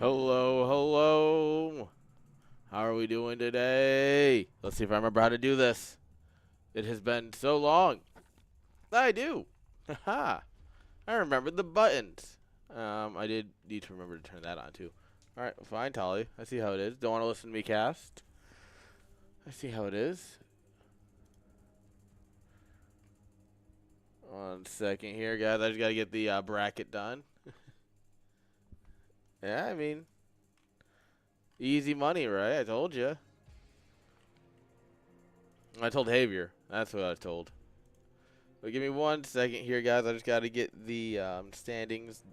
Hello, hello. How are we doing today? Let's see if I remember how to do this. It has been so long. I do. Haha. I remembered the buttons. I did need to remember to turn that on too. Alright, fine, Tolly. I see how it is. Don't want to listen to me cast. I see how it is. 1 second here, guys. I just gotta get the bracket done. Yeah, I mean, easy money, right? I told you. I told Javier. That's what I was told. But give me 1 second here, guys. I just got to get the standings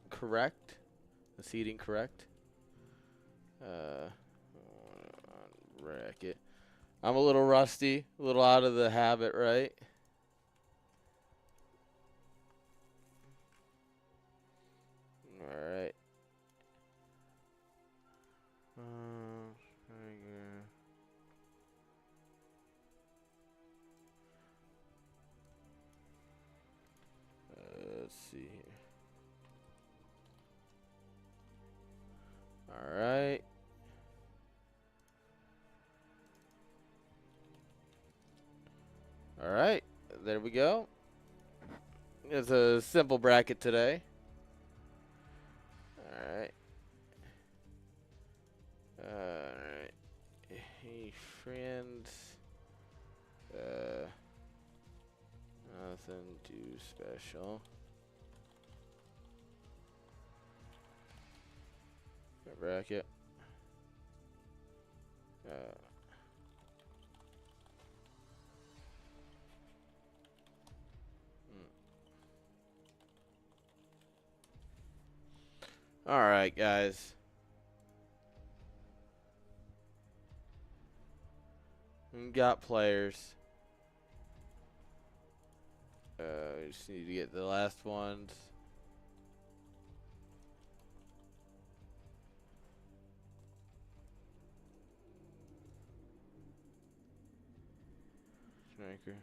correct, the seating correct. Bracket. I'm a little rusty, a little out of the habit, right? All right. Let's see here. All right. All right. There we go. It's a simple bracket today. All right. All right. Hey, friends. Nothing too special. Bracket. All right, guys. We got players. We just need to get the last ones. Striker.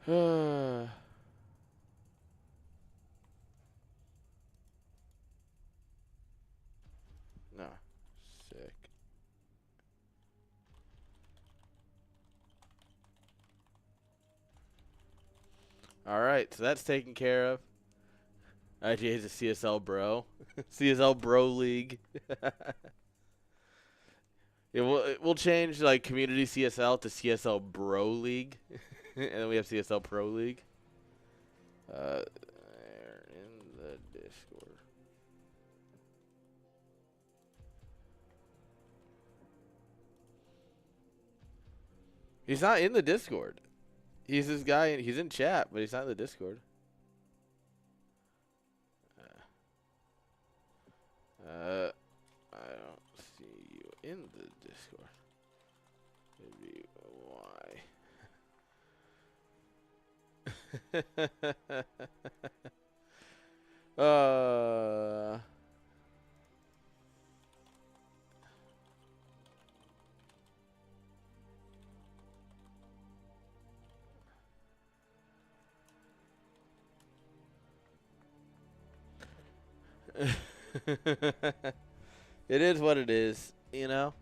No. Sick. All right, so that's taken care of. IGA is a CSL bro. CSL bro league. We'll change like community CSL to CSL bro league. And then we have CSL pro league. They're in the Discord. He's not in the Discord. He's this guy. He's in chat, but he's not in the Discord. I don't see you in the Discord. Maybe why? It is what it is, you know?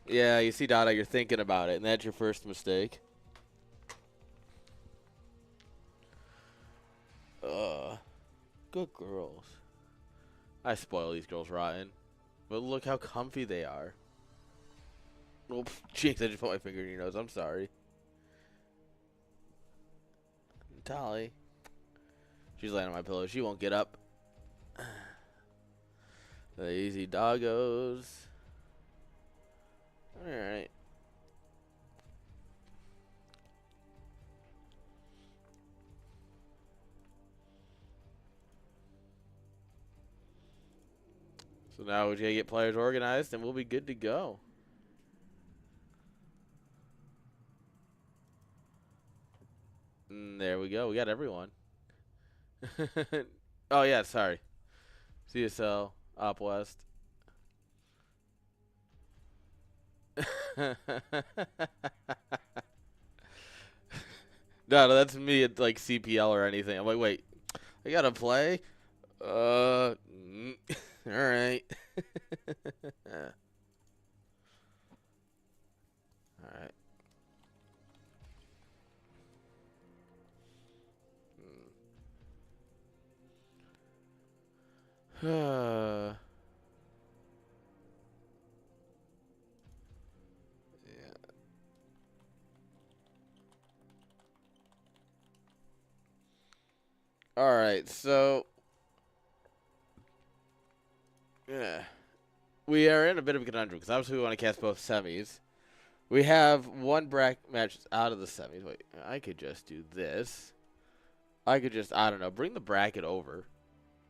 Yeah, you see, Dada, you're thinking about it, and that's your first mistake. Good girls. I spoil these girls rotten. But look how comfy they are. Oops, jinx, I just put my finger in your nose. I'm sorry. Tolly. She's laying on my pillow. She won't get up. The easy doggos. Alright. So now we gotta get players organized and we'll be good to go. And there we go. We got everyone. Oh, yeah, sorry. CSL, Op West. No, that's me at like CPL or anything. I'm like, wait, I gotta play. All right. All right. Yeah. All right. So, yeah, we are in a bit of a conundrum because obviously we want to cast both semis. We have one bracket match out of the semis. Wait, I could just do this. I could just, I don't know, bring the bracket over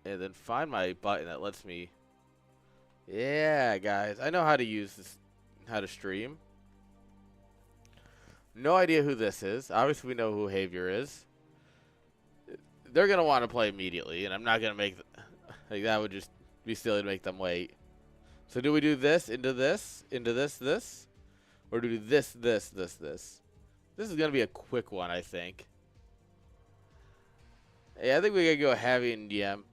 and then find my button that lets me. Yeah, guys, I know how to use this, how to stream. No idea who this is. Obviously, we know who Javier is. They're gonna want to play immediately, and I'm not gonna make like that would just be silly to make them wait. So do we do this into this, this, or do we do this? This is gonna be a quick one, I think. Yeah, I think we gotta go heavy in GM,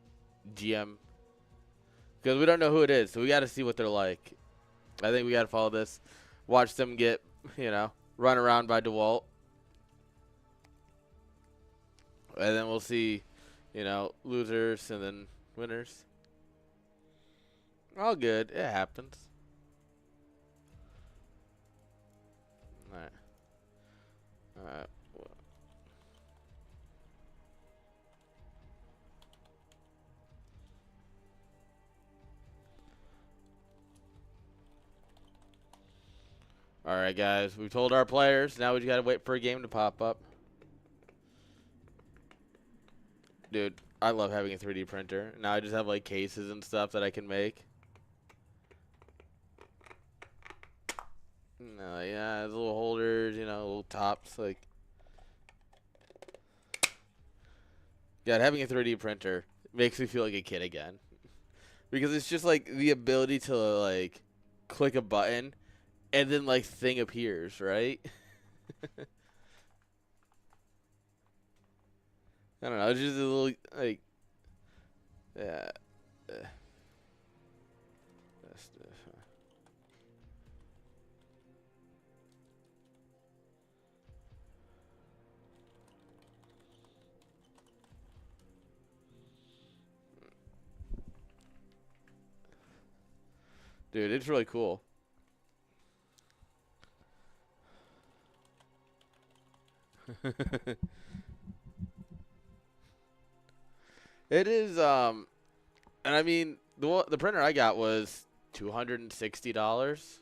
because we don't know who it is, so we gotta see what they're like. I think we gotta follow this, watch them get, run around by DeWalt, and then we'll see, losers and then winners. All good. It happens. All right. All right. All right, guys. We've told our players. Now we just gotta wait for a game to pop up. Dude, I love having a 3D printer. Now I just have like cases and stuff that I can make. No, yeah, little holders, little tops, like. God, having a 3D printer makes me feel like a kid again, because it's just like the ability to like click a button, and then like thing appears, right? I don't know. It's just a little like, yeah. Dude, it's really cool. It is, and I mean, the printer I got was $260.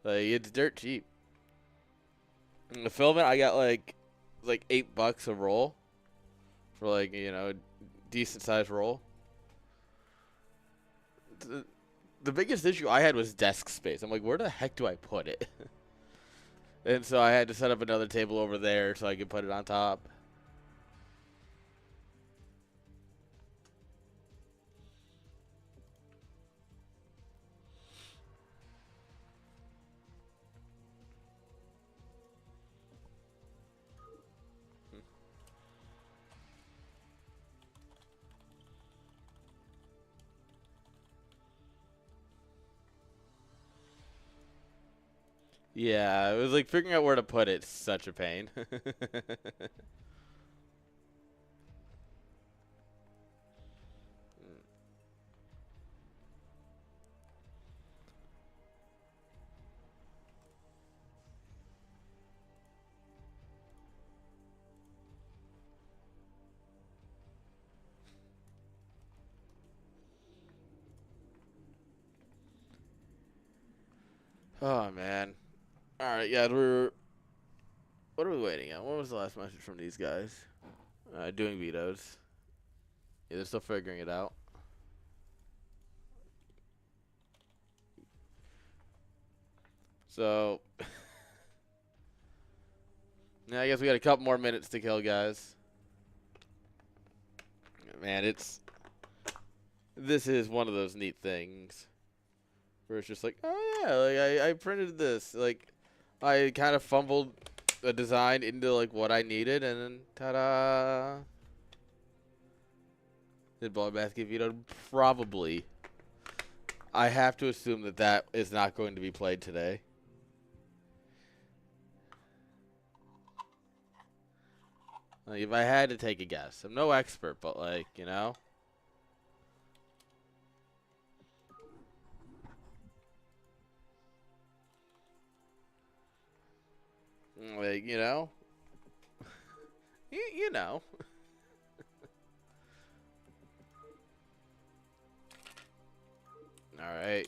Like, it's dirt cheap. And the filament I got like $8 a roll for like decent sized roll. The biggest issue I had was desk space. I'm like, where the heck do I put it? And so I had to set up another table over there so I could put it on top. Yeah, it was like figuring out where to put it. Such a pain. Oh man. All right, yeah, what are we waiting on? What was the last message from these guys? Doing vetoes. Yeah, they're still figuring it out. So, yeah, I guess we got a couple more minutes to kill, guys. Man, this is one of those neat things. where it's just like, oh yeah, like I printed this. Like, I kind of fumbled a design into like what I needed, and then ta-da! Did Bloodbath get vetoed? Probably. I have to assume that that is not going to be played today. Like, if I had to take a guess, I'm no expert, but like, you know. Like, you know. You know. Alright.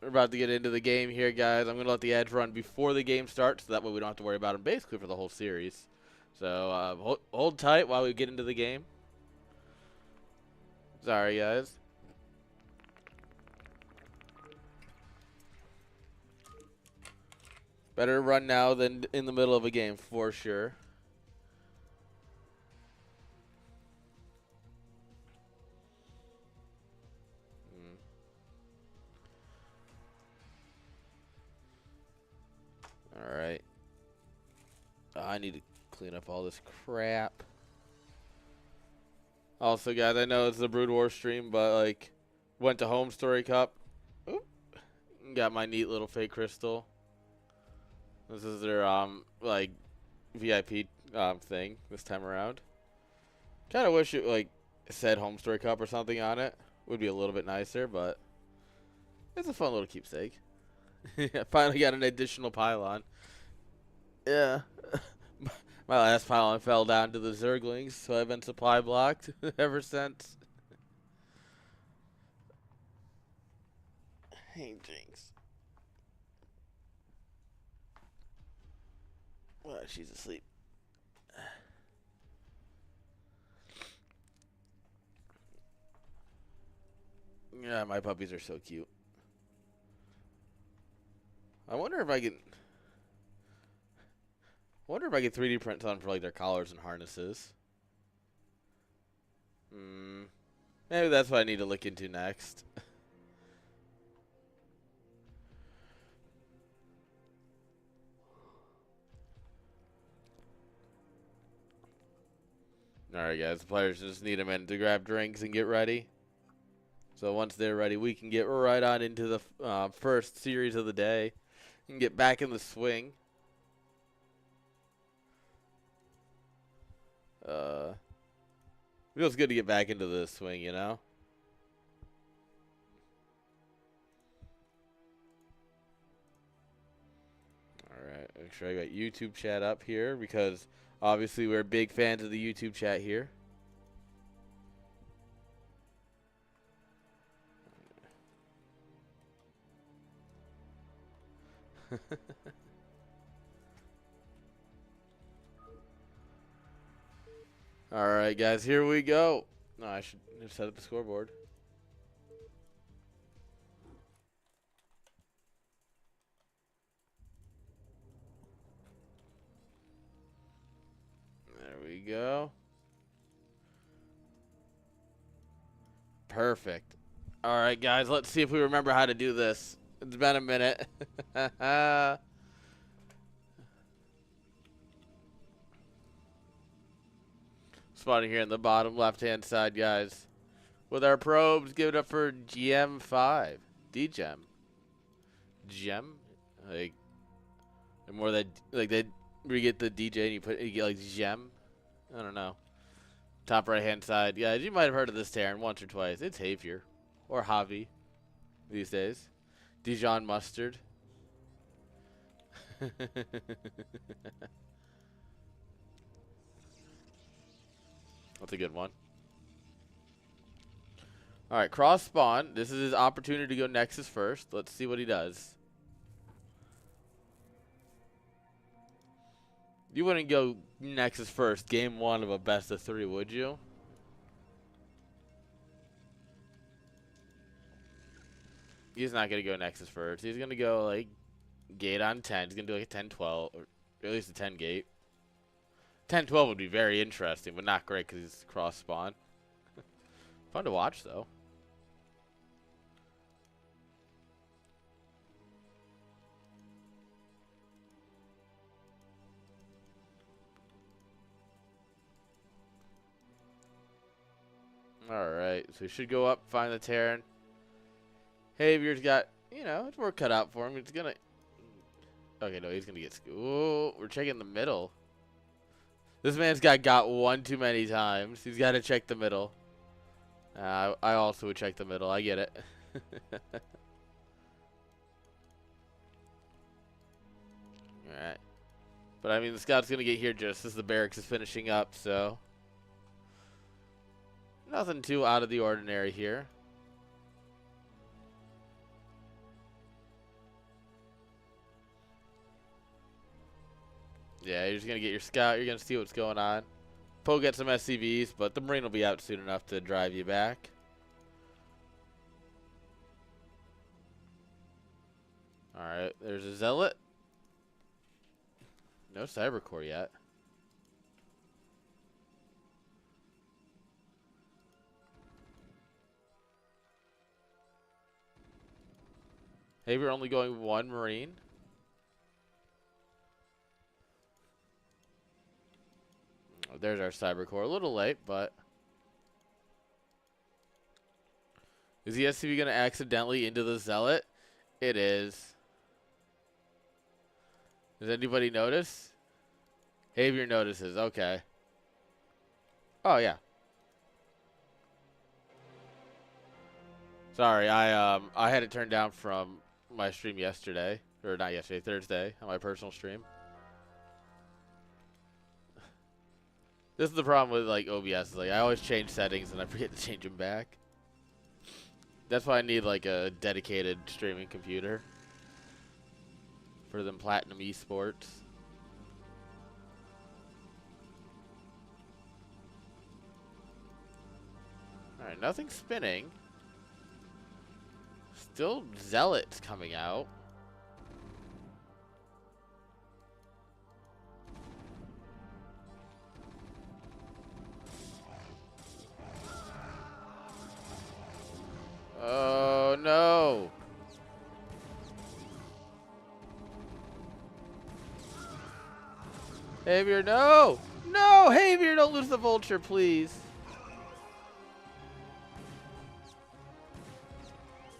We're about to get into the game here, guys. I'm going to let the ads run before the game starts, so that way we don't have to worry about them basically for the whole series. So, hold tight while we get into the game. Sorry, guys. Better run now than in the middle of a game, for sure. Alright. I need to clean up all this crap. Also, guys, I know it's the Brood War stream, but, like, went to Home Story Cup. Oop. Got my neat little fake crystal. This is their, like, VIP, thing this time around. Kind of wish it, like, said Home Story Cup or something on it. Would be a little bit nicer, but it's a fun little keepsake. I finally got an additional pylon. Yeah. My last pylon fell down to the Zerglings, so I've been supply blocked ever since. Hey, Jinx. Well, she's asleep. Yeah, my puppies are so cute. I wonder if I can 3D print some for like their collars and harnesses. Maybe that's what I need to look into next. Alright, guys. The players just need a minute to grab drinks and get ready. So once they're ready, we can get right on into the first series of the day and get back in the swing. Feels good to get back into the swing, you know? Alright, make sure I got YouTube chat up here because obviously we're big fans of the YouTube chat here. Alright, guys, here we go. No, I should have set up the scoreboard. There we go. Perfect. Alright, guys, let's see if we remember how to do this. It's been a minute. Spawning here in the bottom left-hand side, guys. With our probes, give it up for GM5. D-Gem. Gem? Like, the more that, like, where you get the DJ and you get, like, Gem? I don't know. Top right-hand side. Yeah, you might have heard of this Terran once or twice. It's Javier. Or Javi these days. Dijon Mustard. That's a good one. Alright, cross spawn. This is his opportunity to go Nexus first. Let's see what he does. You wouldn't go Nexus first, game one of a best of 3, would you? He's not going to go Nexus first. He's going to go, like, gate on 10. He's going to do, like, a 10-12, or at least a 10 gate. 10-12 would be very interesting, but not great because he's cross spawn. Fun to watch, though. Alright, so we should go up, find the Terran. Havier's got, you know, it's work cut out for him. He's gonna... Okay, no, he's gonna get... Ooh, we're checking the middle. This man's got one too many times. He's got to check the middle. I also would check the middle. I get it. Alright. But, I mean, the scout's going to get here just as the barracks is finishing up, so... Nothing too out of the ordinary here. Yeah, you're just going to get your scout. You're going to see what's going on. Poe get some SCVs, but the Marine will be out soon enough to drive you back. Alright, there's a Zealot. No CyberCore yet. Hey, we're only going one Marine. There's our CyberCore. A little late, but... Is the SCV going to accidentally into the Zealot? It is. Does anybody notice? Havier notices. Okay. Oh, yeah. Sorry, I had it turned down from my stream yesterday. Or not yesterday, Thursday, on my personal stream. This is the problem with, like, OBS. Is, like, I always change settings and I forget to change them back. That's why I need, like, a dedicated streaming computer. For them Platinum Esports. Alright, nothing spinning. Still Zealots coming out. Oh no! Havier, no! No! Havier, don't lose the vulture, please.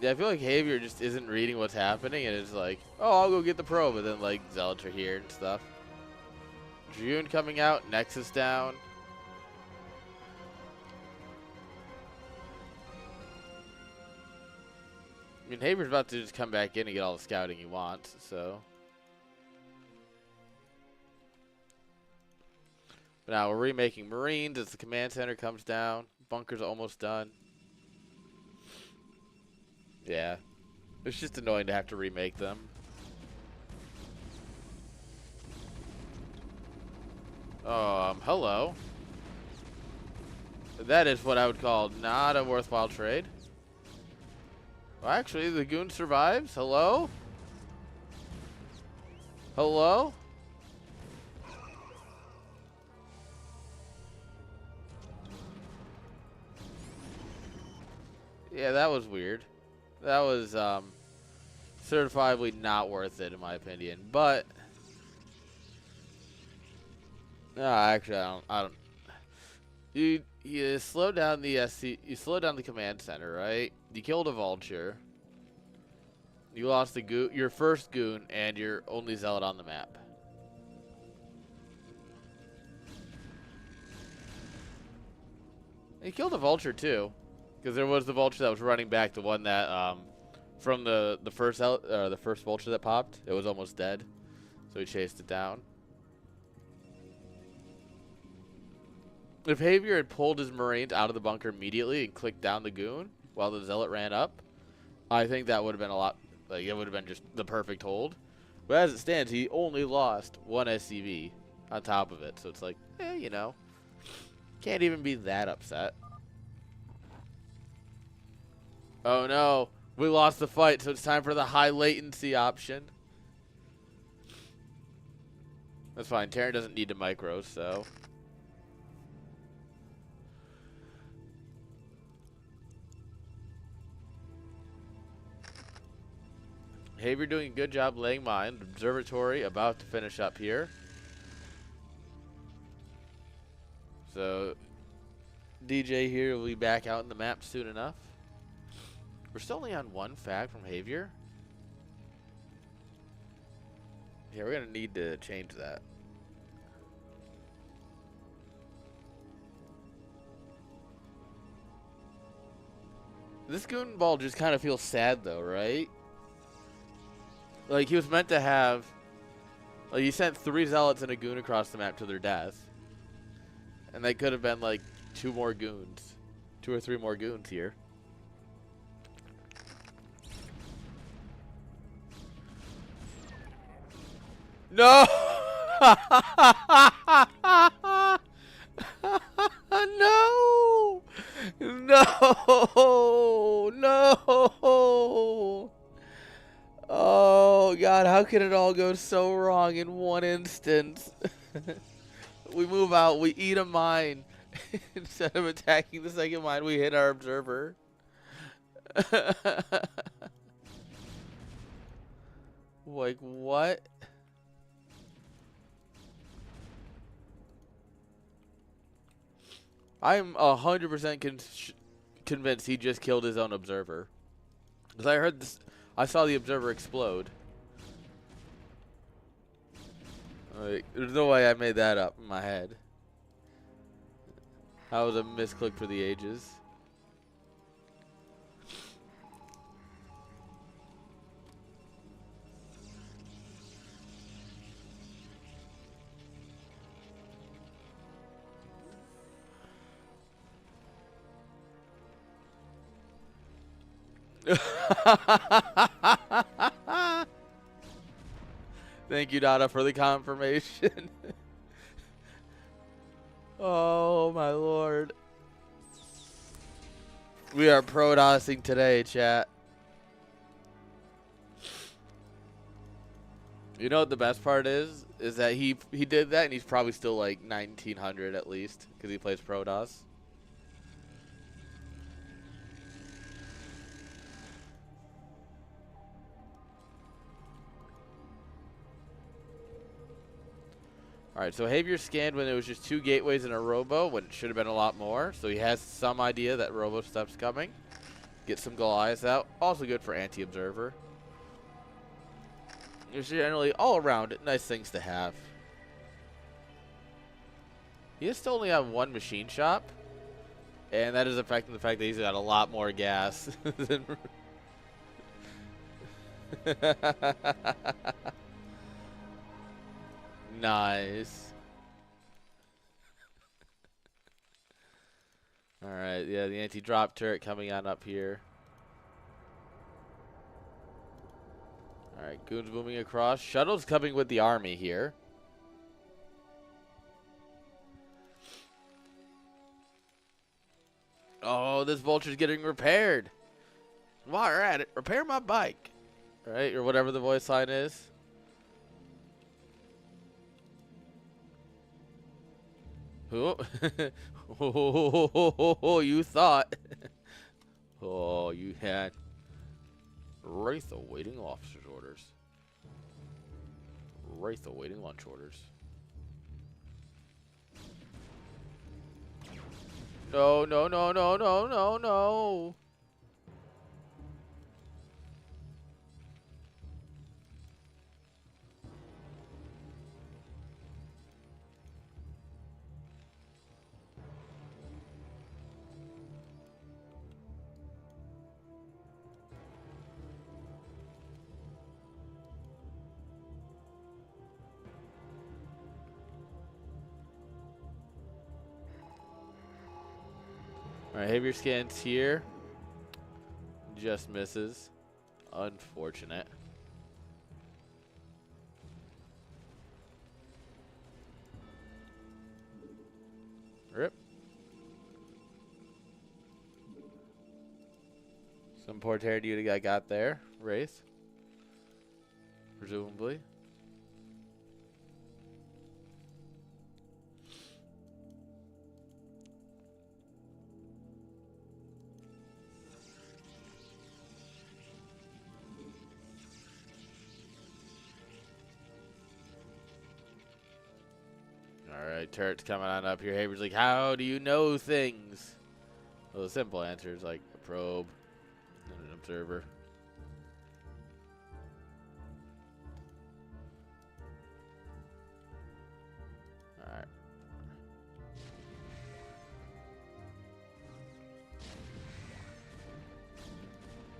Yeah, I feel like Havier just isn't reading what's happening and it's like, oh, I'll go get the probe, but then like Zealots are here and stuff. June coming out, Nexus down. I mean, Havier's about to just come back in and get all the scouting he wants, so. But now we're remaking Marines as the command center comes down. Bunker's almost done. Yeah. It's just annoying to have to remake them. Hello. That is what I would call not a worthwhile trade. Well, actually, the goon survives. Hello? Hello? Yeah, that was weird. That was certifiably not worth it in my opinion. But no, actually, I don't. You slow down the you slow down the command center, right? You killed a vulture. You lost the goon, your first goon, and your only Zealot on the map. You killed a vulture too, because there was the vulture that was running back, the one that from the first vulture that popped. It was almost dead, so he chased it down. If Havier had pulled his Marines out of the bunker immediately and clicked down the goon while the Zealot ran up, I think that would have been a lot, like, it would have been just the perfect hold. But as it stands, he only lost one SCV on top of it. So it's like, you know, can't even be that upset. Oh no, we lost the fight, so it's time for the high latency option. That's fine, Terran doesn't need to micro, so... Havier doing a good job laying mine. Observatory about to finish up here. So, DJ here will be back out in the map soon enough. We're still only on one fag from Javier. Yeah, we're going to need to change that. This goon ball just kind of feels sad, though, right? Like, he was meant to have... Like, he sent 3 zealots and a goon across the map to their death. And they could have been, like, 2 more goons. 2 or 3 more goons here. No! No! No! No! Oh, God, how can it all go so wrong in one instance? We move out, we eat a mine. Instead of attacking the second mine, we hit our observer. Like, what? I'm 100% convinced he just killed his own observer. Because I heard this, I saw the observer explode. Like, there's no way I made that up in my head. That was a misclick for the ages. Thank you, Dada, for the confirmation. Oh, my lord. We are pro-DOSing today, chat. You know what the best part is? Is that he did that, and he's probably still like 1900 at least, because he plays pro-DOS. Alright, so Javier scanned when there was just 2 gateways and a robo, when it should have been a lot more. So he has some idea that robo stuff's coming. Get some Goliaths out. Also good for anti-observer. There's generally, all around, nice things to have. He is still only on 1 machine shop. And that is affecting the fact that he's got a lot more gas than... Nice. Alright, yeah, the anti-drop turret coming on up here. Alright, goons moving across. Shuttle's coming with the army here. Oh, this vulture's getting repaired. While we're at it, repair my bike. Right, or whatever the voice line is. Oh, you thought. Oh, you had. Wraith awaiting officer's orders. Wraith awaiting lunch orders. No, no, no, no, no, no, no. Alright, Javier scans here. Just misses. Unfortunate. Rip. Some poor Terra duty guy got there. Wraith. Presumably. Alright, turret's coming on up here. Haber's like, how do you know things? Well, the simple answer is like a probe and an observer. Alright.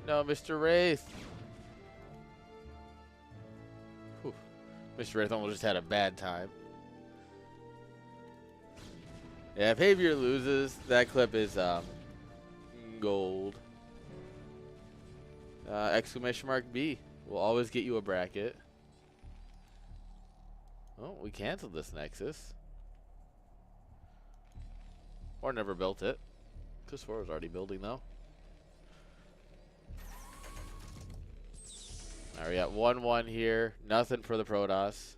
No, Mr. Wraith. Whew. Mr. Wraith almost just had a bad time. Yeah, if Xavier loses, that clip is gold. Exclamation mark B. We'll always get you a bracket. Oh, we canceled this Nexus. Or never built it. Because 4 was already building though. Alright, we got 1-1 here. Nothing for the Protoss.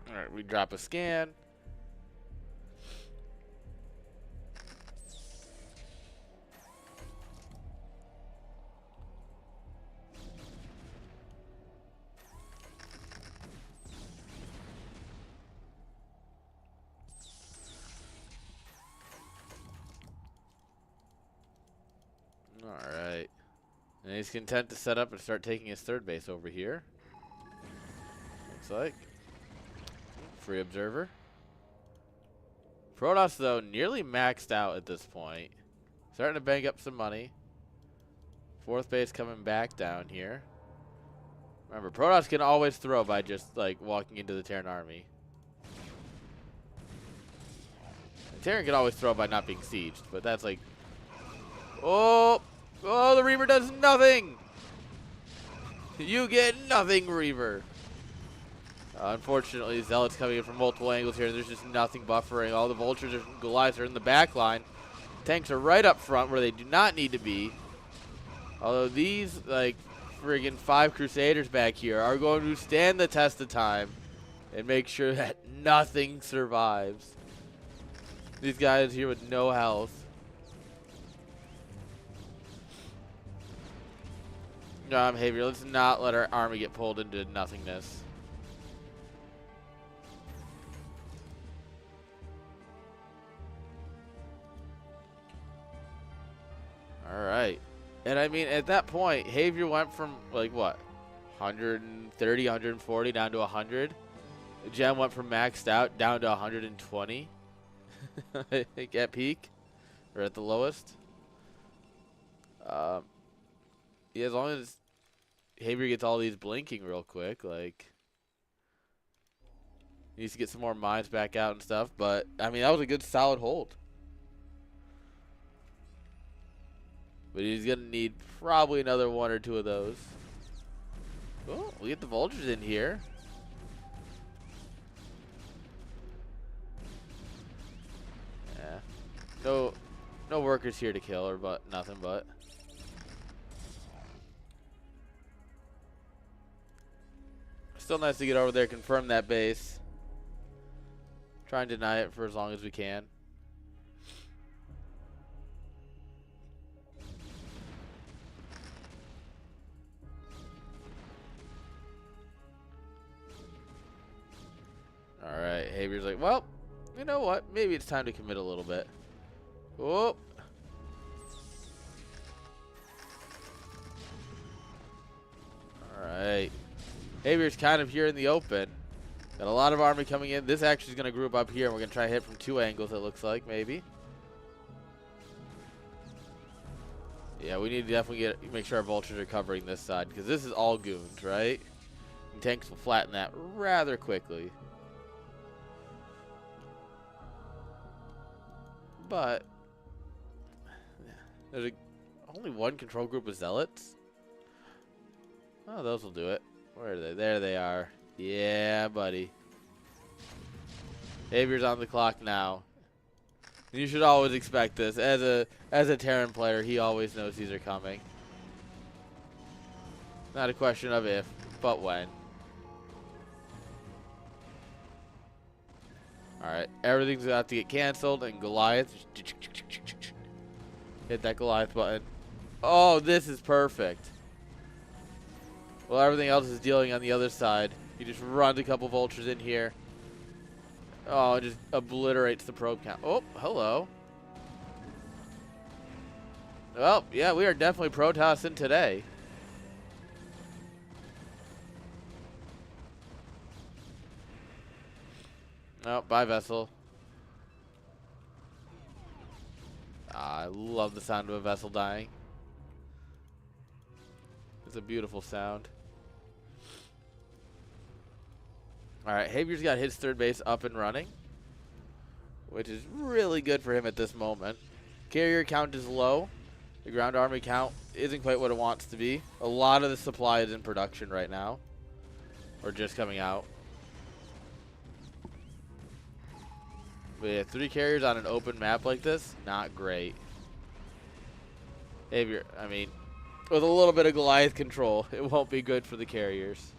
Alright, we drop a scan. Alright. And he's content to set up and start taking his third base over here. Looks like. Free observer. Protoss, though, nearly maxed out at this point. Starting to bank up some money. Fourth base coming back down here. Remember, Protoss can always throw by just, like, walking into the Terran army. And Terran can always throw by not being sieged, but that's like... Oh! Oh, the Reaver does nothing! You get nothing, Reaver! Unfortunately, Zealots coming in from multiple angles here. There's just nothing buffering. All the Vultures and Goliaths are in the back line. Tanks are right up front where they do not need to be. Although these, like, friggin' 5 Crusaders back here are going to stand the test of time and make sure that nothing survives. These guys here with no health. No, behavior. Let's not let our army get pulled into nothingness. Alright. And I mean, at that point, Xavier went from, like, what? 130, 140 down to 100. Gem went from maxed out down to 120. I think at peak. Or at the lowest. Yeah, as long as Xavier gets all these blinking real quick, like... He needs to get some more mines back out and stuff. But, I mean, that was a good solid hold. But he's going to need probably another 1 or 2 of those. Oh, we get the Vultures in here. Yeah. No workers here to kill or but nothing but. Still nice to get over there, confirm that base. Try and deny it for as long as we can. Alright, Xavier's like, well, you know what? Maybe it's time to commit a little bit. Oh. Alright. Xavier's kind of here in the open. Got a lot of army coming in. This actually is going to group up here, and we're going to try to hit from 2 angles, it looks like, maybe. Yeah, we need to definitely make sure our Vultures are covering this side, because this is all goons, right? And tanks will flatten that rather quickly. But there's only 1 control group of Zealots. Oh, those will do it. Where are they? There they are. Yeah, buddy. Xavier's on the clock now. You should always expect this. As a Terran player, he always knows these are coming. Not a question of if, but when. Alright, everything's about to get canceled, and Goliath. Hit that Goliath button. Oh, this is perfect. Well, everything else is dealing on the other side. He just runs a couple vultures in here. Oh, it just obliterates the probe count. Oh, hello. Well, yeah, we are definitely Protossing today. Oh, bye, vessel. I love the sound of a vessel dying. It's a beautiful sound. Alright, Havier's got his third base up and running, which is really good for him at this moment. Carrier count is low. The ground army count isn't quite what it wants to be. A lot of the supply is in production right now, or just coming out. But yeah, 3 carriers on an open map like this, not great. Havier, I mean, with a little bit of Goliath control, it won't be good for the carriers.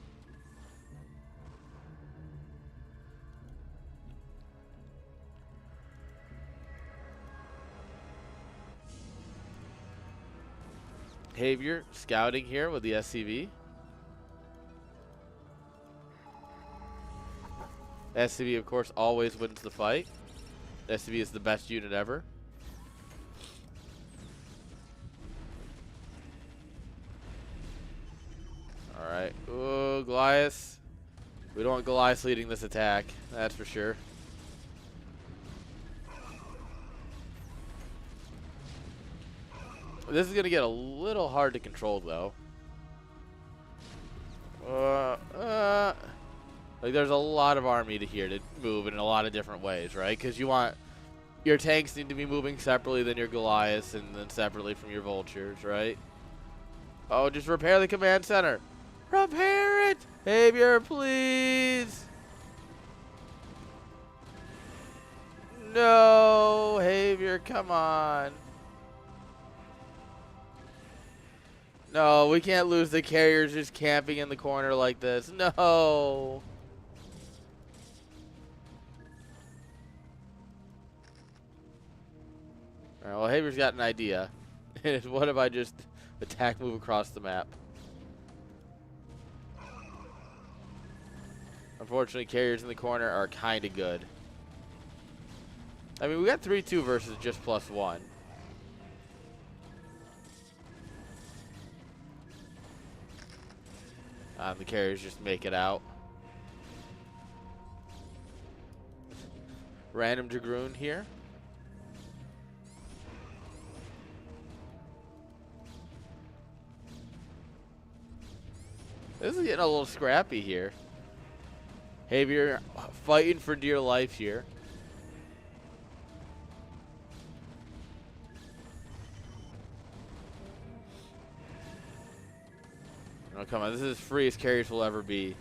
Havier scouting here with the SCV. SCV, of course, always wins the fight. SCV is the best unit ever. Alright. Ooh, Goliath. We don't want Goliath leading this attack, that's for sure. This is going to get a little hard to control, though. Like, there's a lot of army here to move in a lot of different ways, right? Because you want your tanks need to be moving separately than your Goliaths and then separately from your vultures, right? Oh, just repair the command center. Repair it! Havier, please! No, Havier, come on. No, we can't lose the carriers just camping in the corner like this. No. All right, well, Havier's got an idea. What if I just attack, move across the map? Unfortunately, carriers in the corner are kind of good. I mean, we got 3-2 versus just +1. The carriers just make it out. Random Dragoon here. This is getting a little scrappy here. Havier fighting for dear life here. Oh, come on. This is as free as carriers will ever be.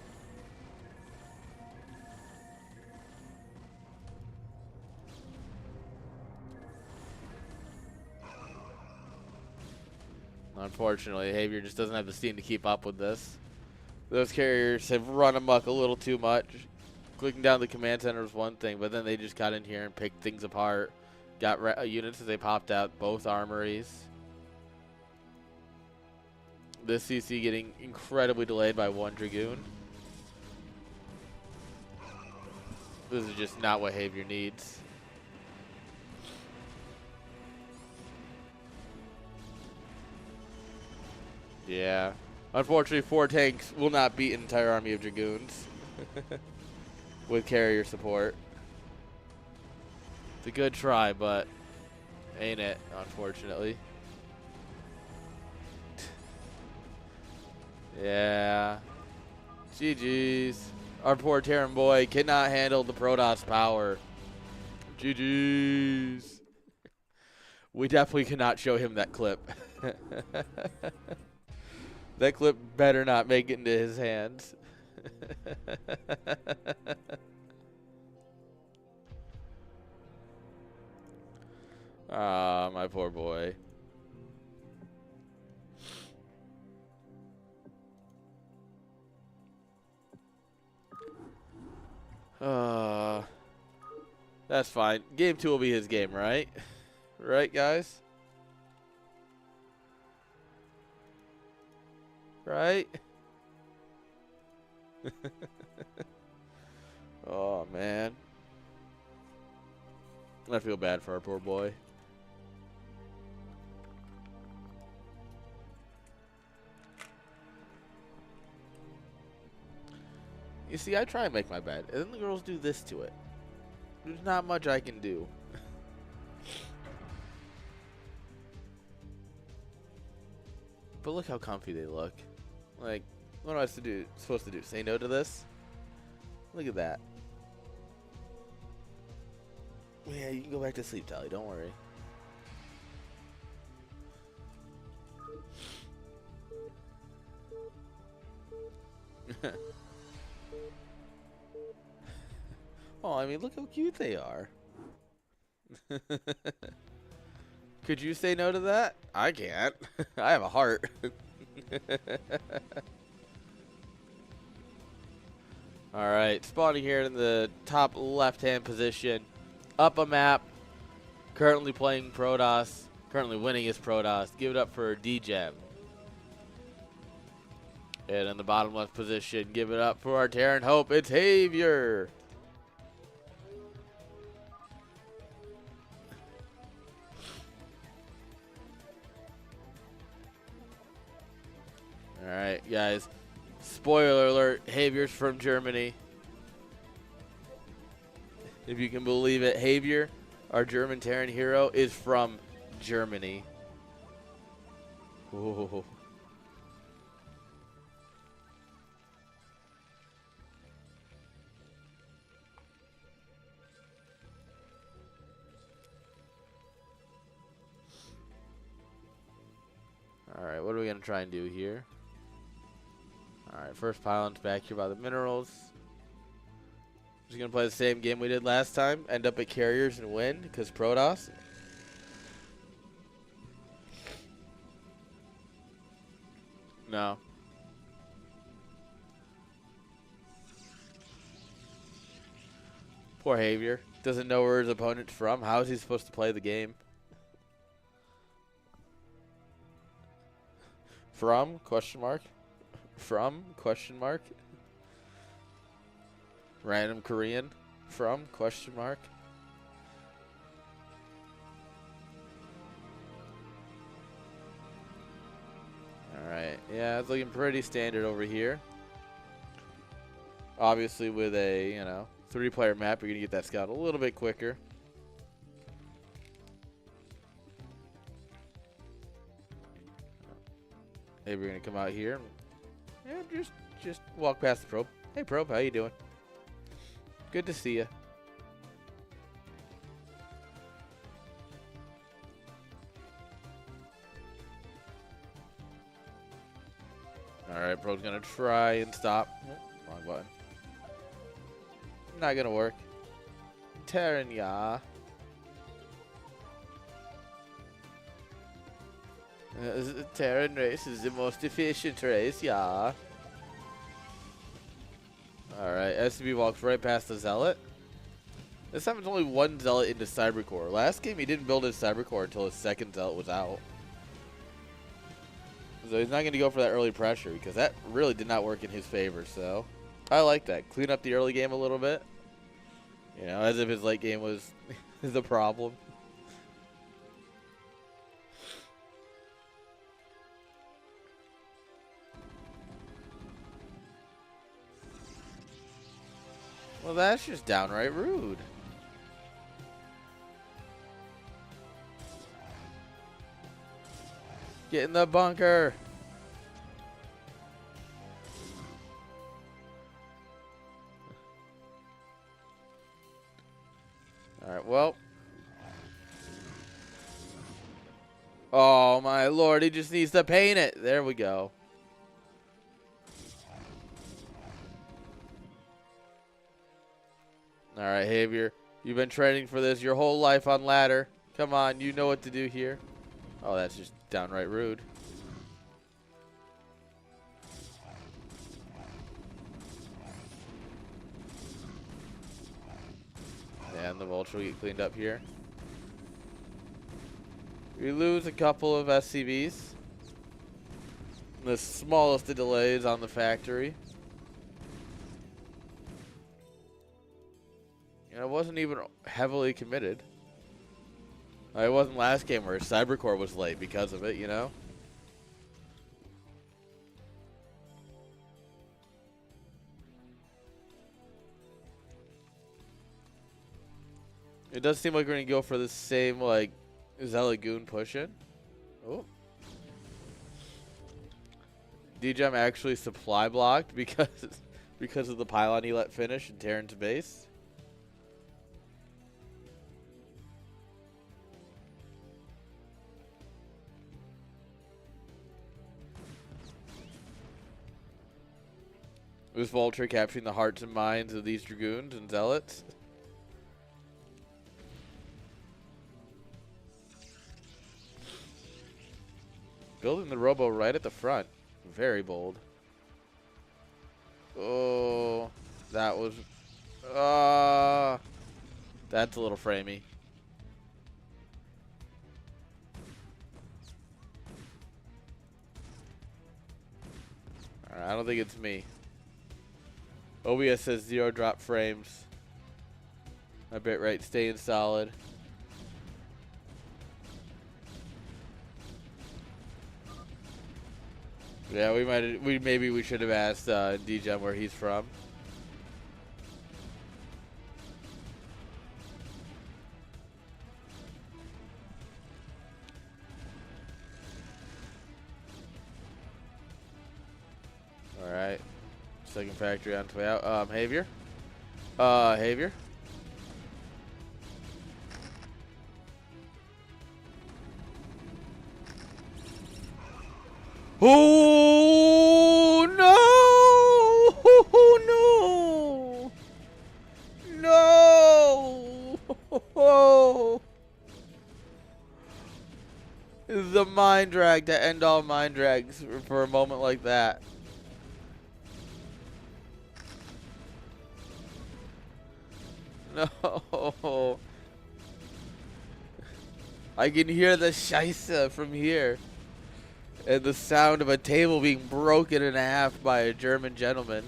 Unfortunately, Havier just doesn't have the steam to keep up with this. Those carriers have run amok a little too much. Clicking down the command center was one thing, but then they just got in here and picked things apart. Got units as they popped out both armories. This CC getting incredibly delayed by 1 Dragoon. This is just not what Havier needs. Yeah. Unfortunately, 4 tanks will not beat an entire army of Dragoons with carrier support. It's a good try, but ain't it, unfortunately. Yeah. GG's. Our poor Terran boy cannot handle the Protoss power. GG's. We definitely cannot show him that clip. That clip better not make it into his hands. Ah, my poor boy. That's fine. Game 2 will be his game, right? Right, guys? Right? Oh, man. I feel bad for our poor boy. You see, I try and make my bed, and then the girls do this to it. There's not much I can do. But look how comfy they look. Like, what am I supposed to do? Say no to this? Look at that. Yeah, you can go back to sleep, Tally. Don't worry. Oh, I mean, look how cute they are. Could you say no to that? I can't. I have a heart. Alright, spawning here in the top left-hand position. Up a map. Currently playing Protoss. Currently winning his Protoss. Give it up for DGem. And in the bottom left position, give it up for our Terran Hope. It's Xavier. Alright, guys. Spoiler alert, Xavier's from Germany. If you can believe it, Xavier, our German Terran hero, is from Germany. Ooh. Alright, what are we going to try and do here? Alright, first pylon's back here by the minerals. Just going to play the same game we did last time. End up at carriers and win, because Protoss. No. Poor Xavier. Doesn't know where his opponent's from. How is he supposed to play the game? From? Question mark. From? Question mark. Random Korean. From? Question mark. Alright. Yeah, it's looking pretty standard over here. Obviously with a, 3-player map, you're going to get that scout a little bit quicker. Maybe we're going to come out here. Yeah, just walk past the probe. Hey, probe, how you doing? Good to see you. Alright, probe's going to try and stop. Oh, wrong button. Not going to work. Terran, yeah. The Terran race is the most efficient race, yeah. Alright, SCB walks right past the Zealot. This time it's only one Zealot into Cybercore. Last game he didn't build his Cybercore until his second Zealot was out. So he's not going to go for that early pressure because that really did not work in his favor. So I like that. Clean up the early game a little bit. As if his late game was the problem. Well, that's just downright rude. Get in the bunker. Alright, well. Oh, my lord. He just needs to paint it. There we go. Alright, Xavier. You've been training for this your whole life on ladder. Come on, you know what to do here. Oh, that's just downright rude. And the Vulture will get cleaned up here. We lose a couple of SCVs. The smallest of delays on the factory. And it wasn't even heavily committed. It wasn't last game where CyberCore was late because of it, you know? It does seem like we're going to go for the same, like, Zealot Goon push-in. Oh. DGEM actually supply blocked because of the pylon he let finish in Terran's base. Was Vulture capturing the hearts and minds of these Dragoons and Zealots? Building the Robo right at the front. Very bold. Oh, that was... that's a little framey. Alright, I don't think it's me. OBS says 0 drop frames. My bitrate staying solid. Yeah, maybe we should have asked DGEM where he's from. All right, second factory on its way out. Javier. Javier. Oh no! Oh no! No! Oh. The mind drag to end all mind drags for a moment like that. No. I can hear the scheisse from here. And the sound of a table being broken in half by a German gentleman.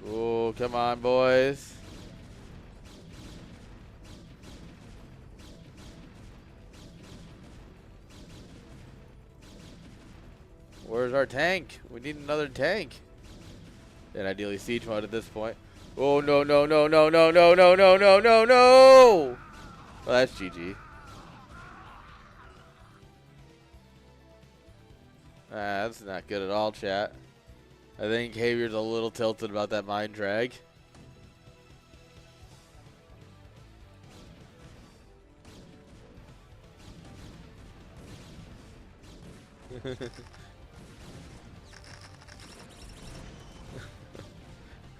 Oh, come on, boys. Where's our tank? We need another tank. And ideally siege mode at this point. Oh, no, no, no, no, no, no, no, no, no, no, no! Well, that's GG. That's not good at all, chat. I think Javier's a little tilted about that mind drag.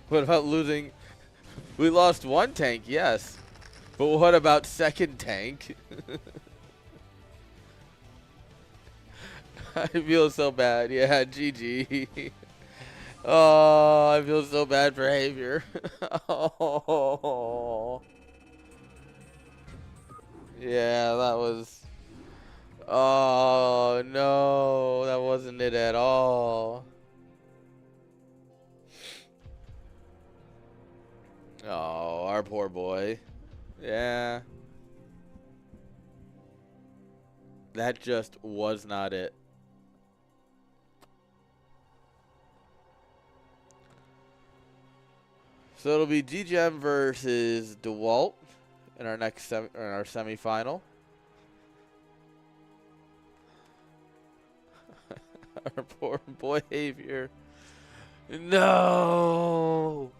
What about losing? We lost one tank, yes. But what about second tank? I feel so bad. Yeah, GG. Oh, I feel so bad for Javier. Oh. Yeah, that was... Oh, no. That wasn't it at all. Oh, our poor boy. Yeah. That just was not it. So it'll be DGEM versus DeWalt in our next semifinal. Our poor boy Javier. No.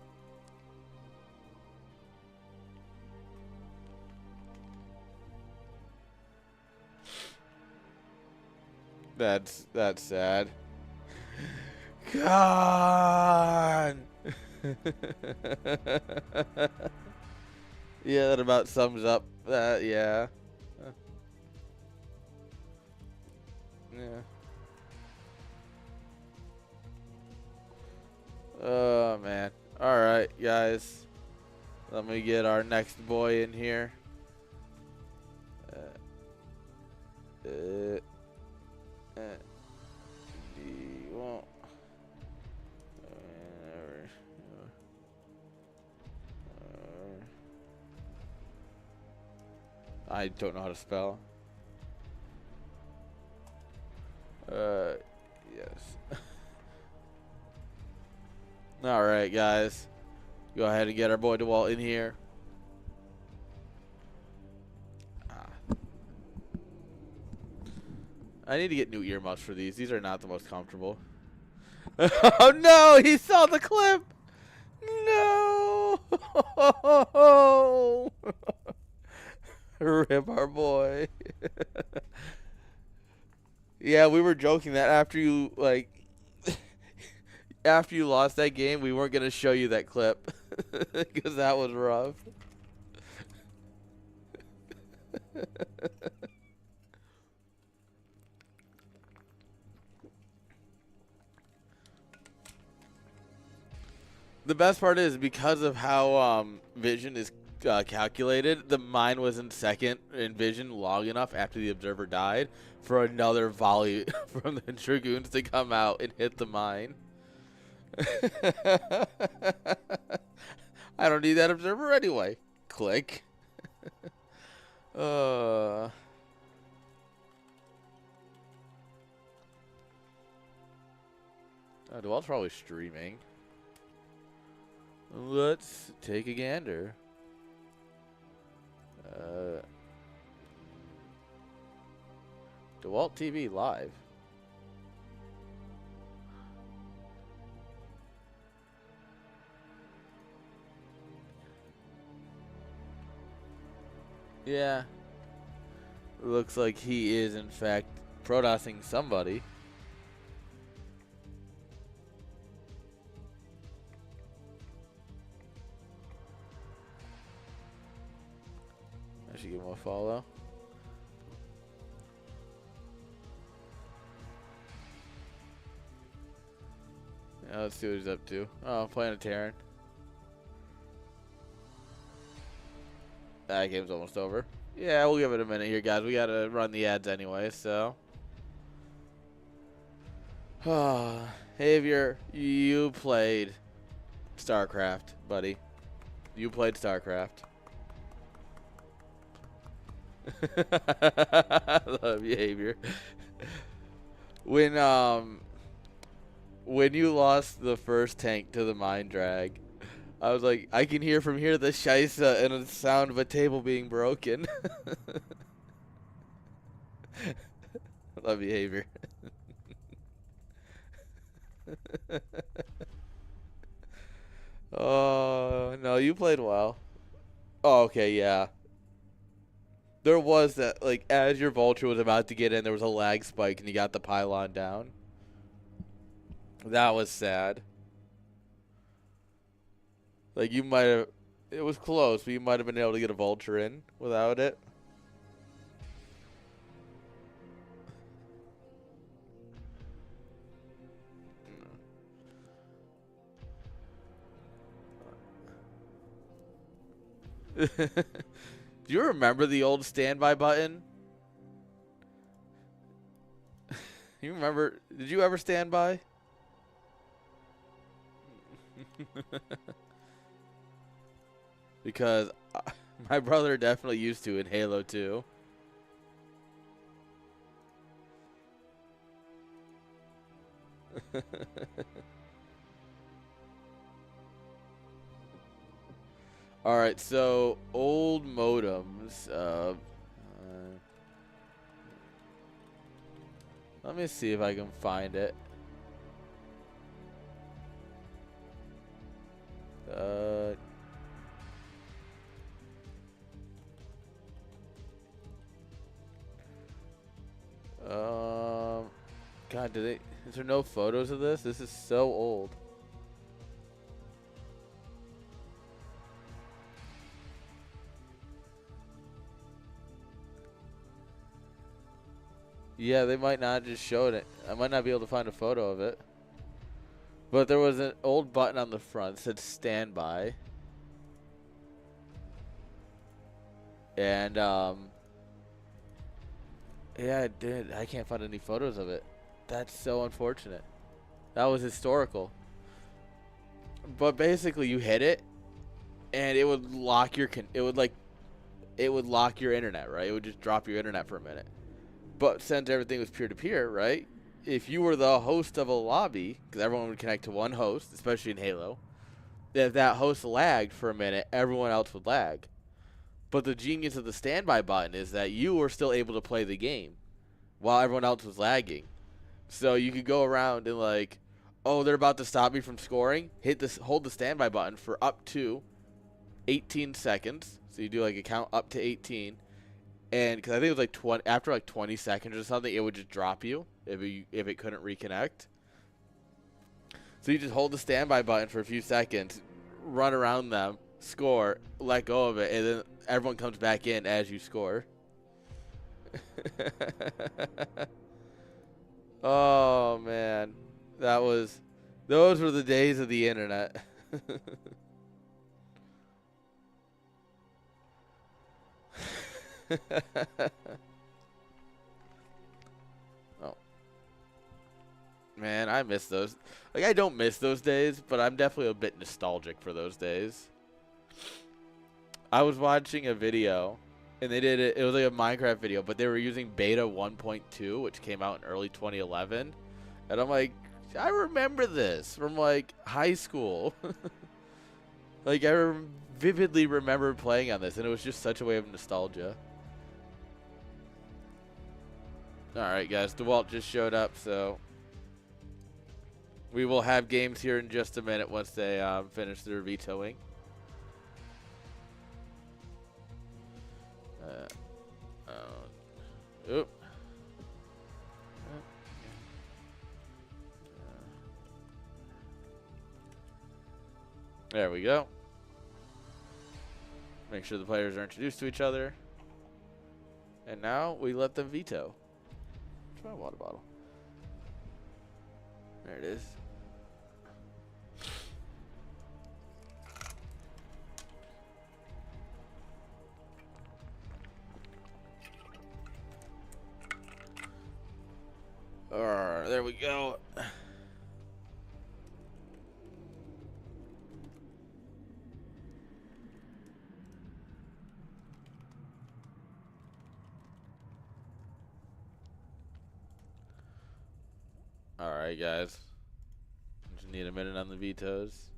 That's sad. God. Yeah, that about sums up that. Yeah. Yeah. Oh, man. All right, guys. Let me get our next boy in here. He won't. I don't know how to spell. Yes. All right, guys. Go ahead and get our boy DeWalt in here. I need to get new earmuffs for these. These are not the most comfortable. Oh, no. He saw the clip. No. Rip our boy. Yeah, we were joking that after you, like, after you lost that game, we weren't going to show you that clip. Because that was rough. The best part is because of how vision is calculated, the mine was in second in vision long enough after the observer died for another volley from the Dragoons to come out and hit the mine. I don't need that observer anyway. Click. DeWalt's probably streaming. Let's take a gander. DeWalt TV live. Yeah. Looks like he is, in fact, prodosing somebody. I should give him a follow. Yeah, let's see what he's up to. Oh, I'm playing a Terran. That game's almost over. Yeah, we'll give it a minute here, guys. We gotta run the ads anyway, so. Xavier, you played StarCraft, buddy. You played StarCraft. Love you, Xavier. When you lost the first tank to the mine drag, I was like, I can hear from here the Scheisse and the sound of a table being broken. Love you, Xavier. Oh, no, you played well. Oh, okay, yeah. There was that, like, as your Vulture was about to get in, there was a lag spike and you got the pylon down. That was sad. Like, you might have, it was close, but you might have been able to get a Vulture in without it. Do you remember the old standby button? You remember? Did you ever stand by? Because my brother definitely used to in Halo 2. All right, so old modems. Let me see if I can find it. God, is there no photos of this? This is so old. Yeah, they might not just show it. I might not be able to find a photo of it. But there was an old button on the front that said standby. And, yeah, it did. I can't find any photos of it. That's so unfortunate. That was historical. But basically, you hit it, and it would lock your it would lock your internet, right? It would just drop your internet for a minute. But since everything was peer-to-peer, right? If you were the host of a lobby, because everyone would connect to one host, especially in Halo, if that host lagged for a minute, everyone else would lag. But the genius of the standby button is that you were still able to play the game while everyone else was lagging. So you could go around and like, oh, they're about to stop me from scoring. Hold the standby button for up to 18 seconds. So you do like a count up to 18. And because I think it was like 20, after like 20 seconds or something, it would just drop you if it couldn't reconnect. So you just hold the standby button for a few seconds, run around them, score, let go of it, and then everyone comes back in as you score. Oh man, those were the days of the internet. Oh man, I miss those. Like, I don't miss those days, but I'm definitely a bit nostalgic for those days. I was watching a video, and they did it. It was like a Minecraft video, but they were using beta 1.2, which came out in early 2011. And I'm like, I remember this from like high school. Like, vividly remember playing on this, and it was just such a way of nostalgia. Alright, guys, DeWalt just showed up, so we will have games here in just a minute once they finish their vetoing. Oop. There we go. Make sure the players are introduced to each other. And now we let them veto. Where's my water bottle? There it is. There we go. Alright, guys. Just need a minute on the vetoes.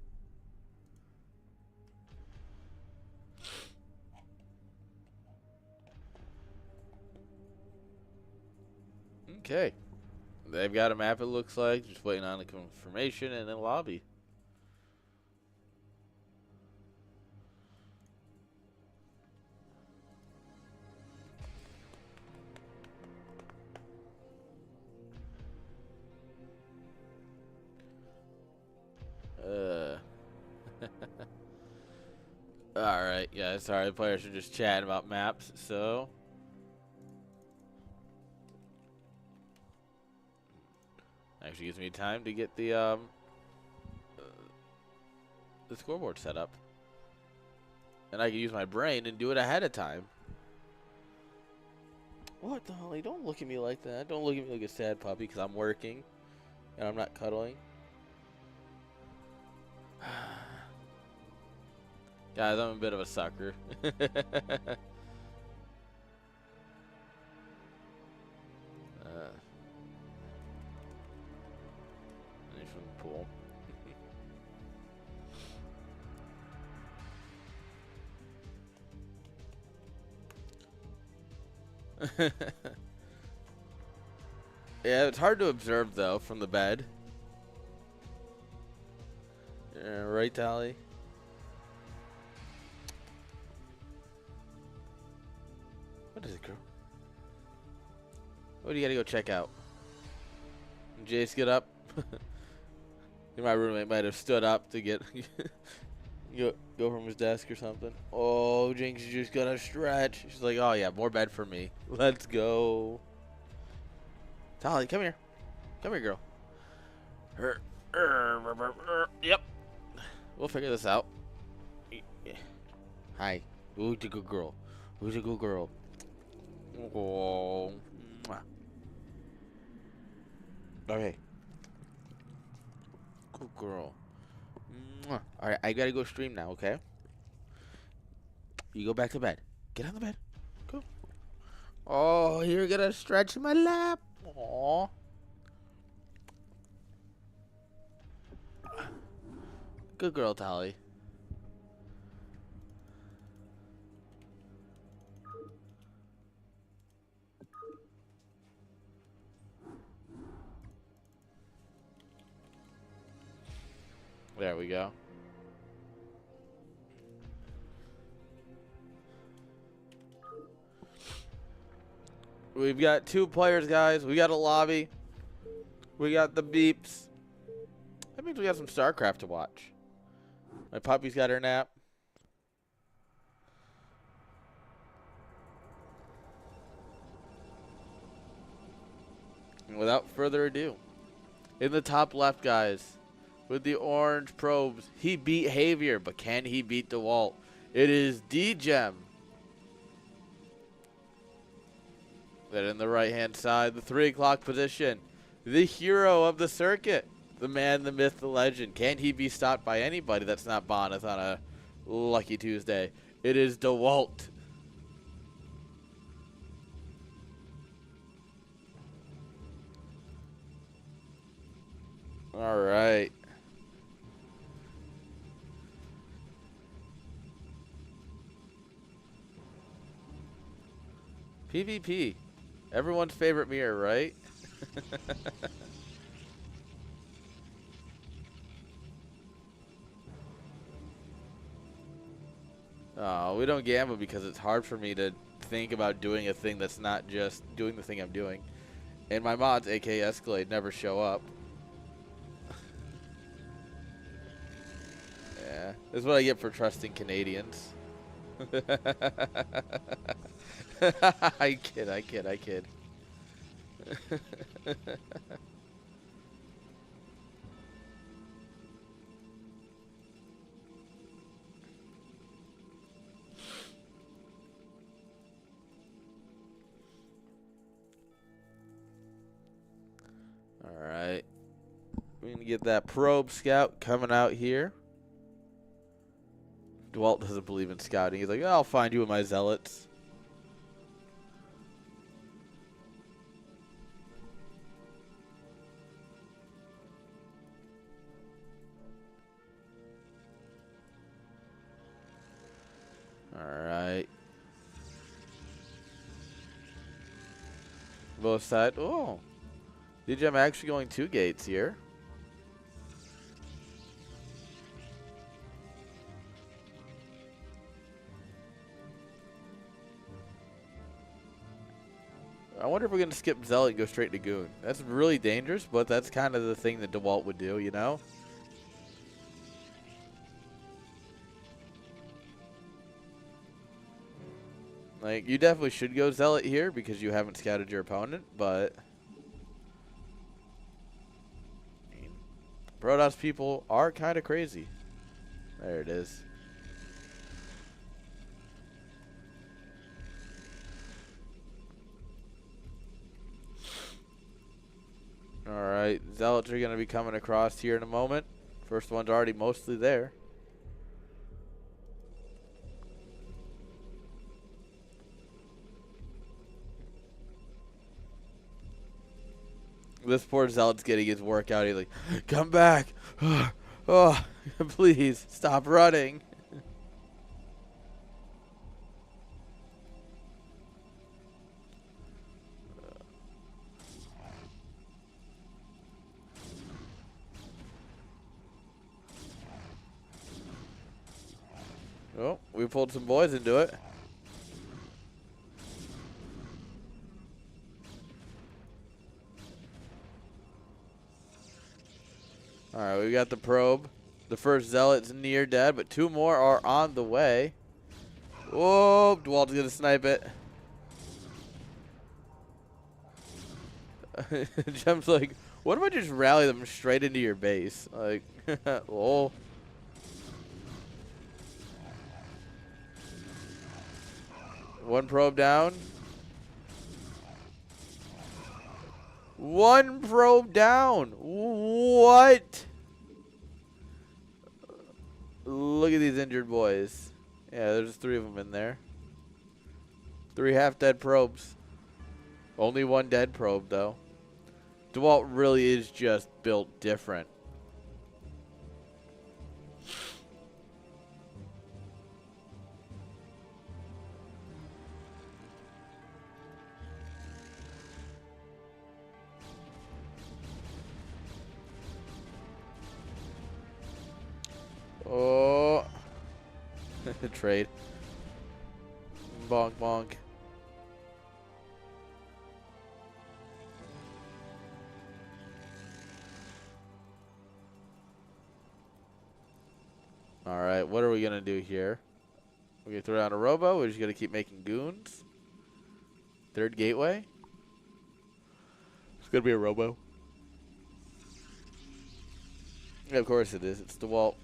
Okay. They've got a map, it looks like. Just waiting on the confirmation and then lobby. Alright, yeah, sorry, the players are just chatting about maps, so actually gives me time to get the scoreboard set up. And I can use my brain and do it ahead of time. What the hell? Don't look at me like that. Don't look at me like a sad puppy because I'm working and I'm not cuddling. Guys, I'm a bit of a sucker. From the pool. Yeah, it's hard to observe though from the bed. Right, Tally? What is it, girl? What do you gotta go check out? Jace, get up. My roommate might have stood up to get go from his desk or something. Oh, Jinx, you just gotta stretch. She's like, oh yeah, more bed for me. Let's go. Tali, come here. Come here, girl. Yep. We'll figure this out. Hi. Who's a good girl? Who's a good girl? Oh. Okay. Good girl. Alright, I gotta go stream now, okay? You go back to bed. Get on the bed. Go. Oh, you're gonna stretch my lap. Aww. Good girl, Tali. There we go. We've got 2 players, guys. We got a lobby. We got the beeps. That means we got some StarCraft to watch. My puppy's got her nap. And without further ado, in the top left, guys, with the orange probes, he beat Javier, but can he beat DeWalt? It is D-Gem. Then in the right-hand side, the 3 o'clock position, the hero of the circuit, the man, the myth, the legend. Can he be stopped by anybody that's not Bonus on a lucky Tuesday? It is DeWalt. All right. PvP. Everyone's favorite mirror, right? Oh, we don't gamble because it's hard for me to think about doing a thing that's not just doing the thing I'm doing. And my mods, aka Escalade, never show up. Yeah, this is what I get for trusting Canadians. I kid. All right. We're going to get that probe scout coming out here. Dwalt doesn't believe in scouting. He's like, I'll find you with my zealots. All right. Both sides. Oh. DJ, I'm actually going 2 gates here. I wonder if we're going to skip Zealot and go straight to Goon. That's really dangerous, but that's kind of the thing that DeWalt would do, you know? Like, you definitely should go Zealot here because you haven't scouted your opponent, but Protoss people are kind of crazy. There it is. Alright, Zealots are going to be coming across here in a moment. First one's already mostly there. This poor Zealot's getting his workout. He's like, come back. Oh, please, stop running. Oh, we pulled some boys into it. Alright, we got the probe. The first Zealot's near dead, but 2 more are on the way. Whoa, DeWalt's gonna snipe it. Jum's like, what if I just rally them straight into your base? Like, lol. One probe down. One probe down. What? Look at these injured boys. Yeah, there's 3 of them in there. 3 half-dead probes. Only 1 dead probe, though. DeWalt really is just built different. Oh. Trade. Bonk, bonk. All right, what are we going to do here? We're going to throw down a robo. We're just going to keep making goons. 3rd gateway. It's going to be a robo. Yeah, of course it is. It's DeWalt.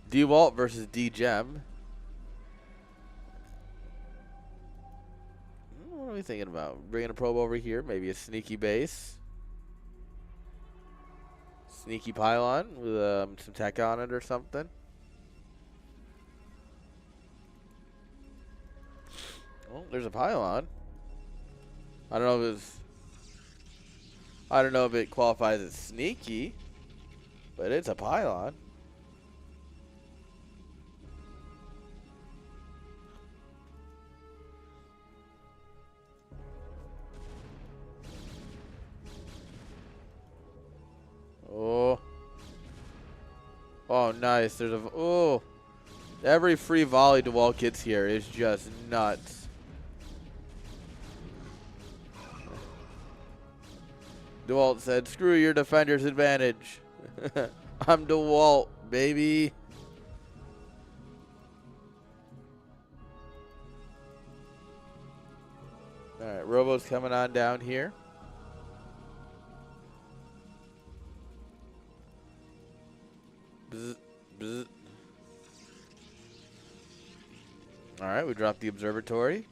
DeWalt versus D-Gem. What are we thinking about? Bringing a probe over here. Maybe a sneaky base. Sneaky pylon with some tech on it or something. Well, there's a pylon. I don't know if it qualifies as sneaky, but it's a pylon. Oh. Oh, nice. There's a... Oh. Every free volley DeWalt gets here is just nuts. DeWalt said, screw your defender's advantage. I'm DeWalt, baby. All right, Robo's coming on down here. Bzz, bzz. All right, we dropped the observatory.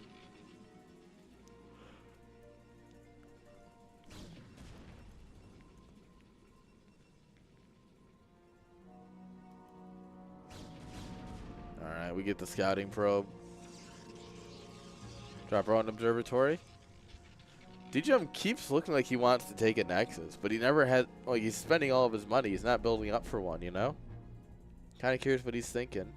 All right, we get the scouting probe. Drop our own observatory. D-Jump keeps looking like he wants to take a Nexus, but he never had, like, he's spending all of his money. He's not building up for one, you know? Kind of curious what he's thinking.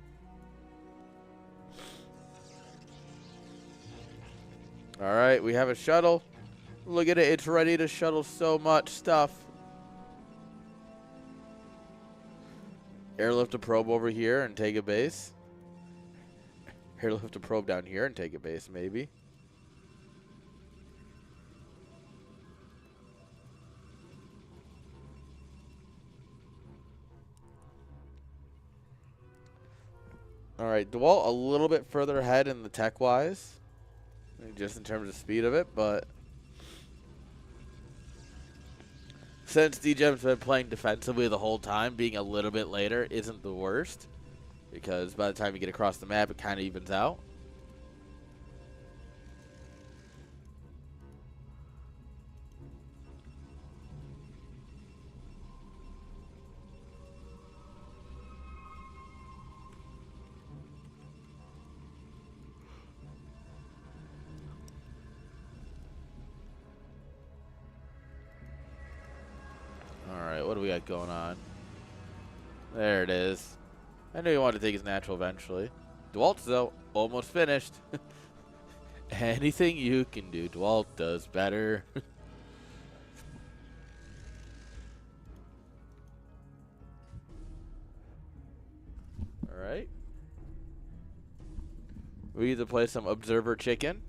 All right, we have a shuttle. Look at it. It's ready to shuttle so much stuff. Airlift a probe over here and take a base. Airlift a probe down here and take a base, maybe. All right, DeWalt a little bit further ahead in the tech-wise, just in terms of speed of it, but since D-Gem's been playing defensively the whole time, being a little bit later isn't the worst, because by the time you get across the map, it kind of evens out. What do we got going on? There it is. I knew he wanted to take his natural eventually. DeWalt's, though, almost finished. Anything you can do, DeWalt does better. All right. We need to play some Observer Chicken.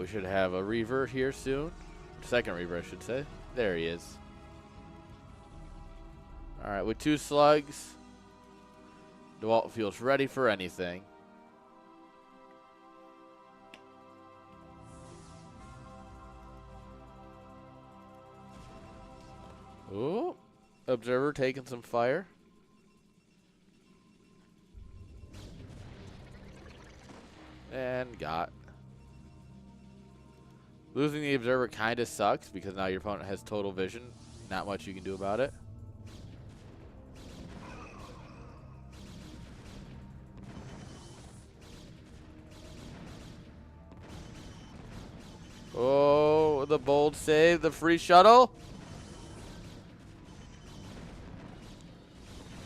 we should have a Reaver here soon. Second Reaver, I should say. There he is. Alright, with 2 slugs, DeWalt feels ready for anything. Ooh, Observer taking some fire. And got. Losing the Observer kind of sucks because now your opponent has total vision. Not much you can do about it. Oh, the bold save, the free shuttle.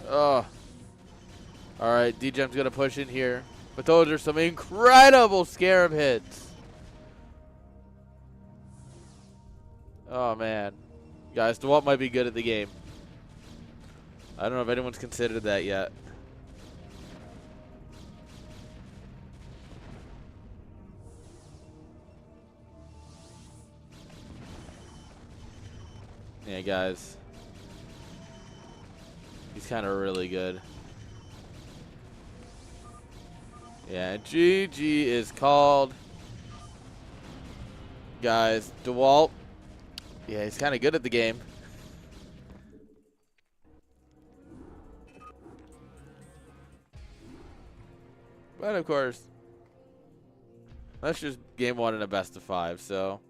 Oh. All right, D-Gem's going to push in here. But those are some incredible Scarab hits. Oh, man. Guys, DeWalt might be good at the game. I don't know if anyone's considered that yet. Yeah, guys. He's kind of really good. Yeah, GG is called. Guys, DeWalt. Yeah, he's kind of good at the game. But of course, that's just game 1 in a best of 5, so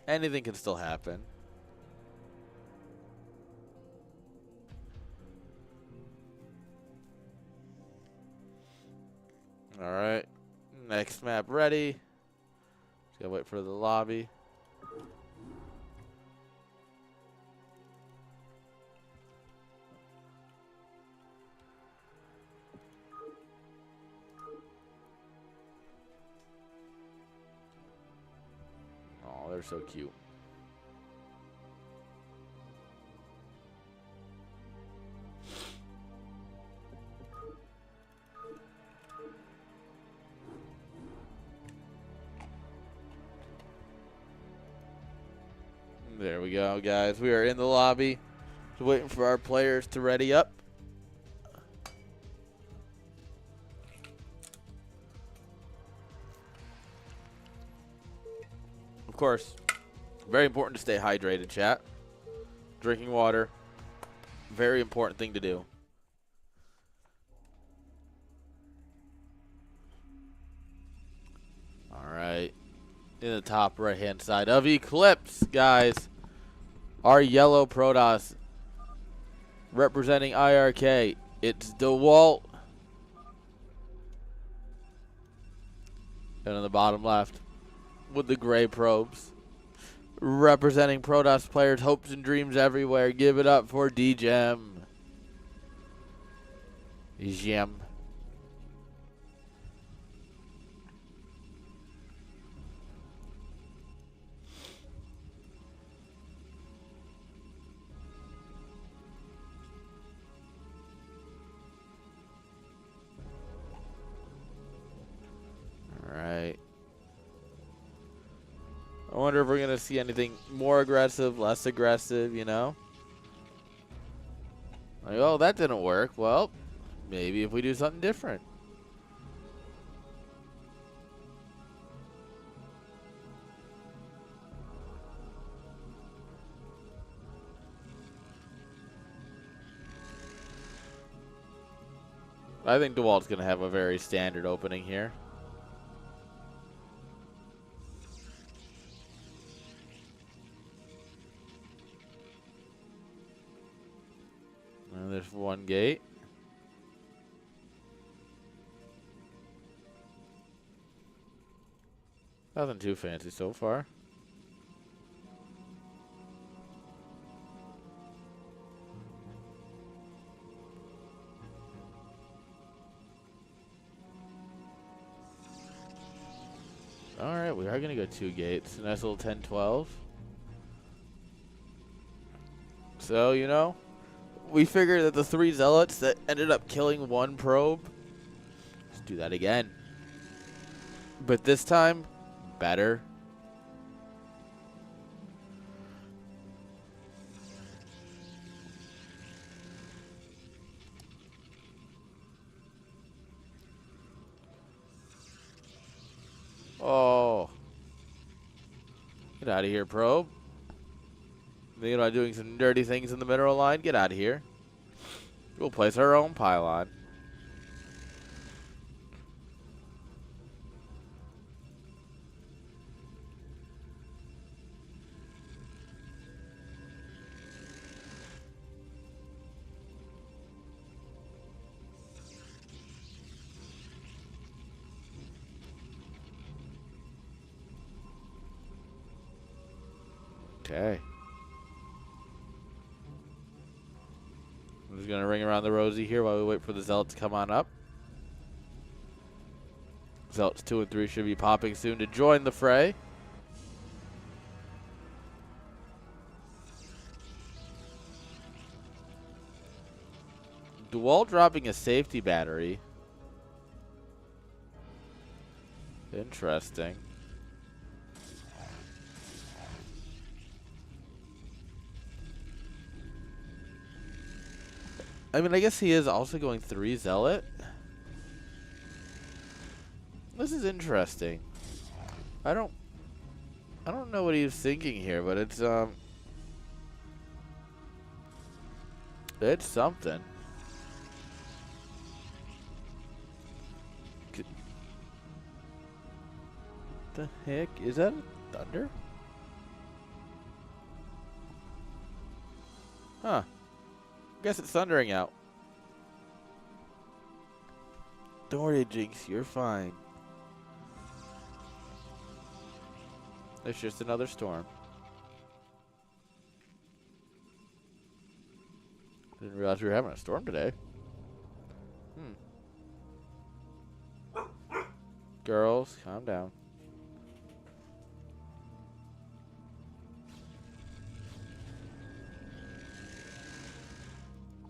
anything can still happen. All right, next map ready. Just gotta wait for the lobby. Oh, they're so cute. There we go, guys. We are in the lobby. Just waiting for our players to ready up. Of course, very important to stay hydrated, chat. Drinking water, very important thing to do. All right. In the top right-hand side of Eclipse, guys. Our yellow Protoss representing IRK. It's DeWalt. And on the bottom left, with the gray probes, representing Protoss players' hopes and dreams everywhere. Give it up for D-Gem. Gem. Alright. I wonder if we're going to see anything more aggressive, less aggressive, you know? Like, oh, that didn't work. Well, maybe if we do something different. I think DeWalt's going to have a very standard opening here. And there's one gate. Nothing too fancy so far. Alright, we are going to go 2 gates. A nice little 10-12. So, you know, we figured that the 3 zealots that ended up killing 1 probe, let's do that again. But this time, better. Get out of here, probe. Thinking about doing some dirty things in the mineral line? Get out of here. We'll place our own pylon. Okay. I'm just going to ring around the rosy here while we wait for the Zealots to come on up. Zealots 2 and 3 should be popping soon to join the fray. Dual dropping a safety battery. Interesting. I mean, I guess he is also going 3 Zealot. This is interesting. I don't know what he was thinking here, but it's something. The heck is that? Thunder? Huh. Guess it's thundering out. Don't worry, Jinx. You're fine. It's just another storm. Didn't realize we were having a storm today. Girls, calm down.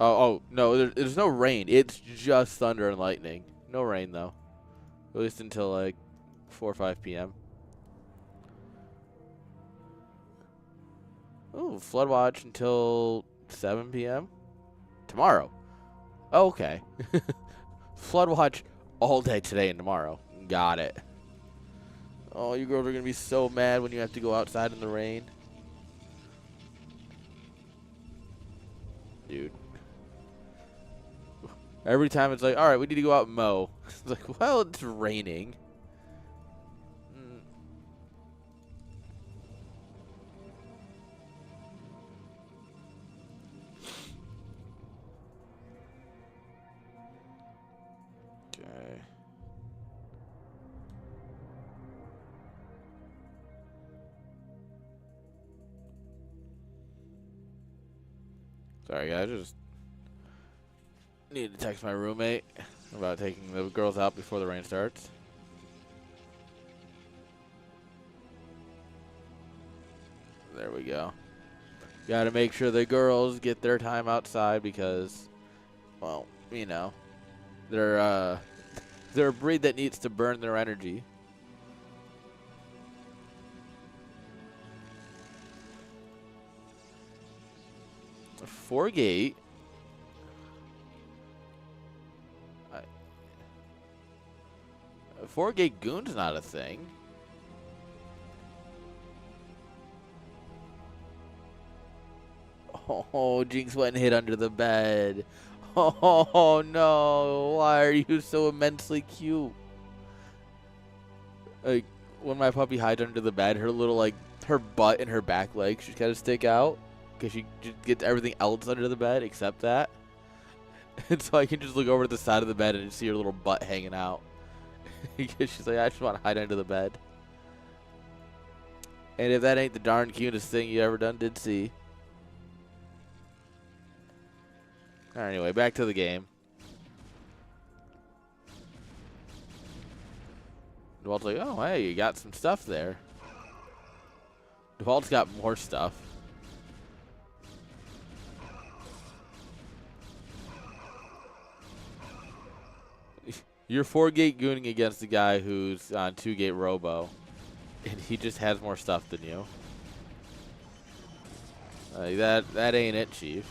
Oh, no, there's no rain. It's just thunder and lightning. No rain, though. At least until, like, 4 or 5 p.m. Ooh, flood watch until 7 p.m. tomorrow. Oh, okay. Flood watch all day today and tomorrow. Got it. Oh, you girls are going to be so mad when you have to go outside in the rain. Dude. Every time it's like, all right, we need to go out and mow. It's like, well, it's raining. Okay. Sorry, guys. Just need to text my roommate about taking the girls out before the rain starts. There we go. Got to make sure the girls get their time outside because, well, you know, they're a breed that needs to burn their energy. A 4-gate. A 4-gate goon's not a thing. Oh, Jinx went and hid under the bed. Oh, no. Why are you so immensely cute? Like, when my puppy hides under the bed, her little, like, her butt and her back legs just kind of stick out. Because she just gets everything else under the bed except that. And so I can just look over to the side of the bed and just see her little butt hanging out. Because she's like, I just want to hide under the bed. And if that ain't the darn cutest thing you ever did see. Alright, anyway, back to the game. DeWalt's like, oh, hey, you got some stuff there. DeWalt's got more stuff. You're 4-gate gooning against a guy who's on 2-gate robo. And he just has more stuff than you. That ain't it, Chief.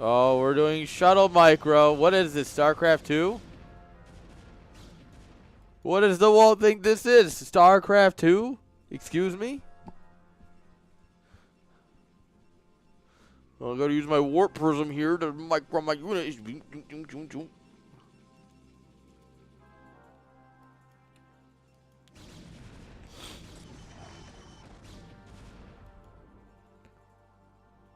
Oh, we're doing shuttle micro. What is this, StarCraft 2? What does the wall think this is? StarCraft 2? Excuse me? I'm going to use my warp prism here to micro my unit.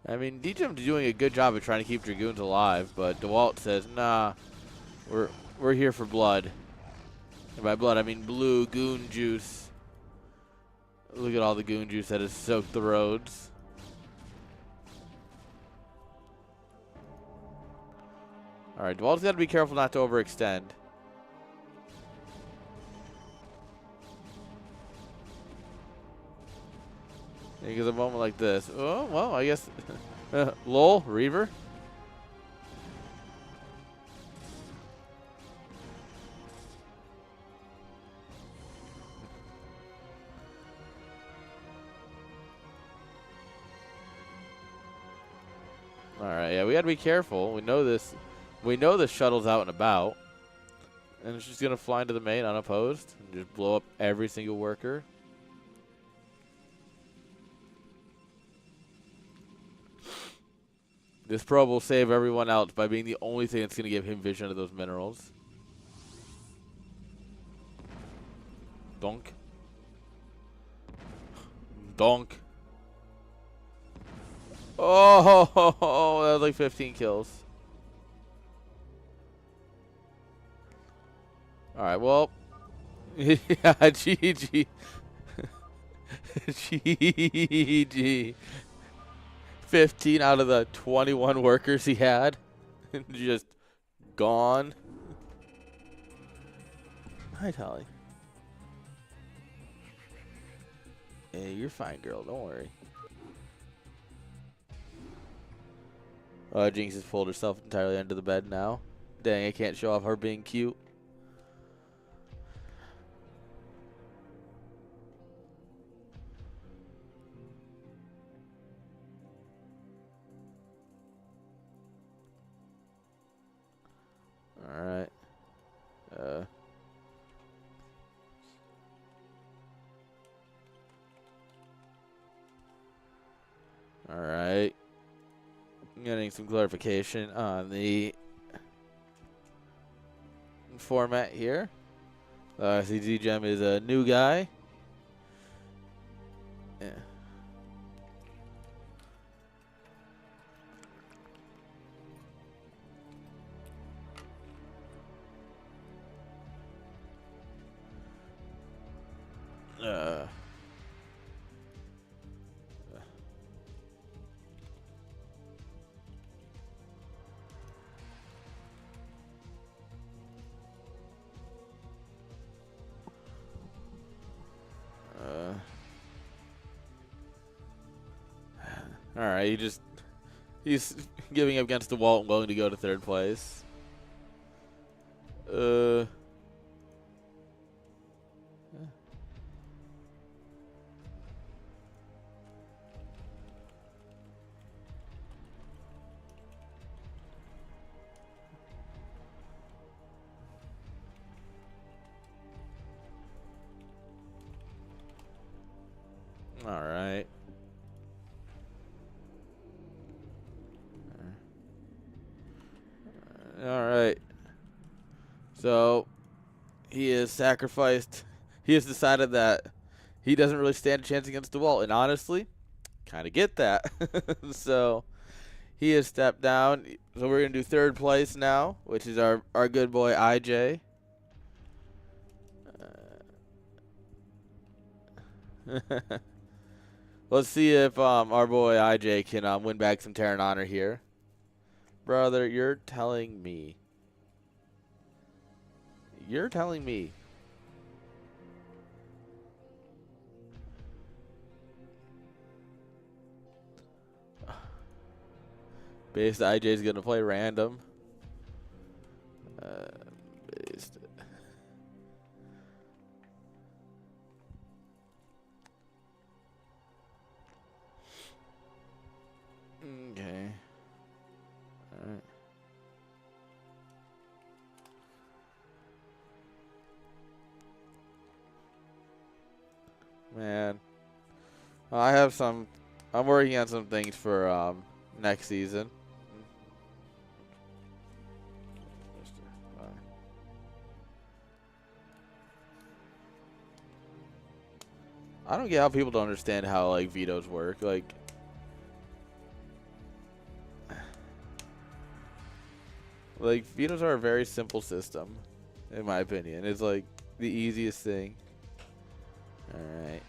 I mean, DJM's doing a good job of trying to keep Dragoons alive, but DeWalt says, nah, we're here for blood. And by blood, I mean blue goon juice. Look at all the goon juice that has soaked the roads. All right, DeWalt's got to be careful not to overextend. Because a moment like this. Oh, well, I guess. Lol, Reaver. All right, yeah, we got to be careful. We know this. We know the shuttle's out and about. And it's just going to fly into the main unopposed and just blow up every single worker. This probe will save everyone else by being the only thing that's going to give him vision of those minerals. Donk. Donk. Oh, that was like 15 kills. All right, well. Yeah, GG. GG. 15 out of the 21 workers he had. Just gone. Hi, Tolly. Hey, you're fine, girl. Don't worry. Jinx has pulled herself entirely under the bed now. Dang, I can't show off her being cute. All right. All right. Getting some clarification on the format here. CZ Gem is a new guy. Yeah. All right, he's giving up against the wall and willing to go to third place. All right. All right. So he has sacrificed. He has decided that he doesn't really stand a chance against the wall, and honestly, kind of get that. So he has stepped down. So we're gonna do third place now, which is our good boy IJ. Let's see if our boy IJ can win back some Terran honor here. Brother, you're telling me. You're telling me. Based IJ's gonna play random. Based. Okay. Man. I have some. I'm working on some things for next season. I don't get how people don't understand how like vetoes work. Like vetoes are a very simple system, in my opinion. It's like the easiest thing. All right.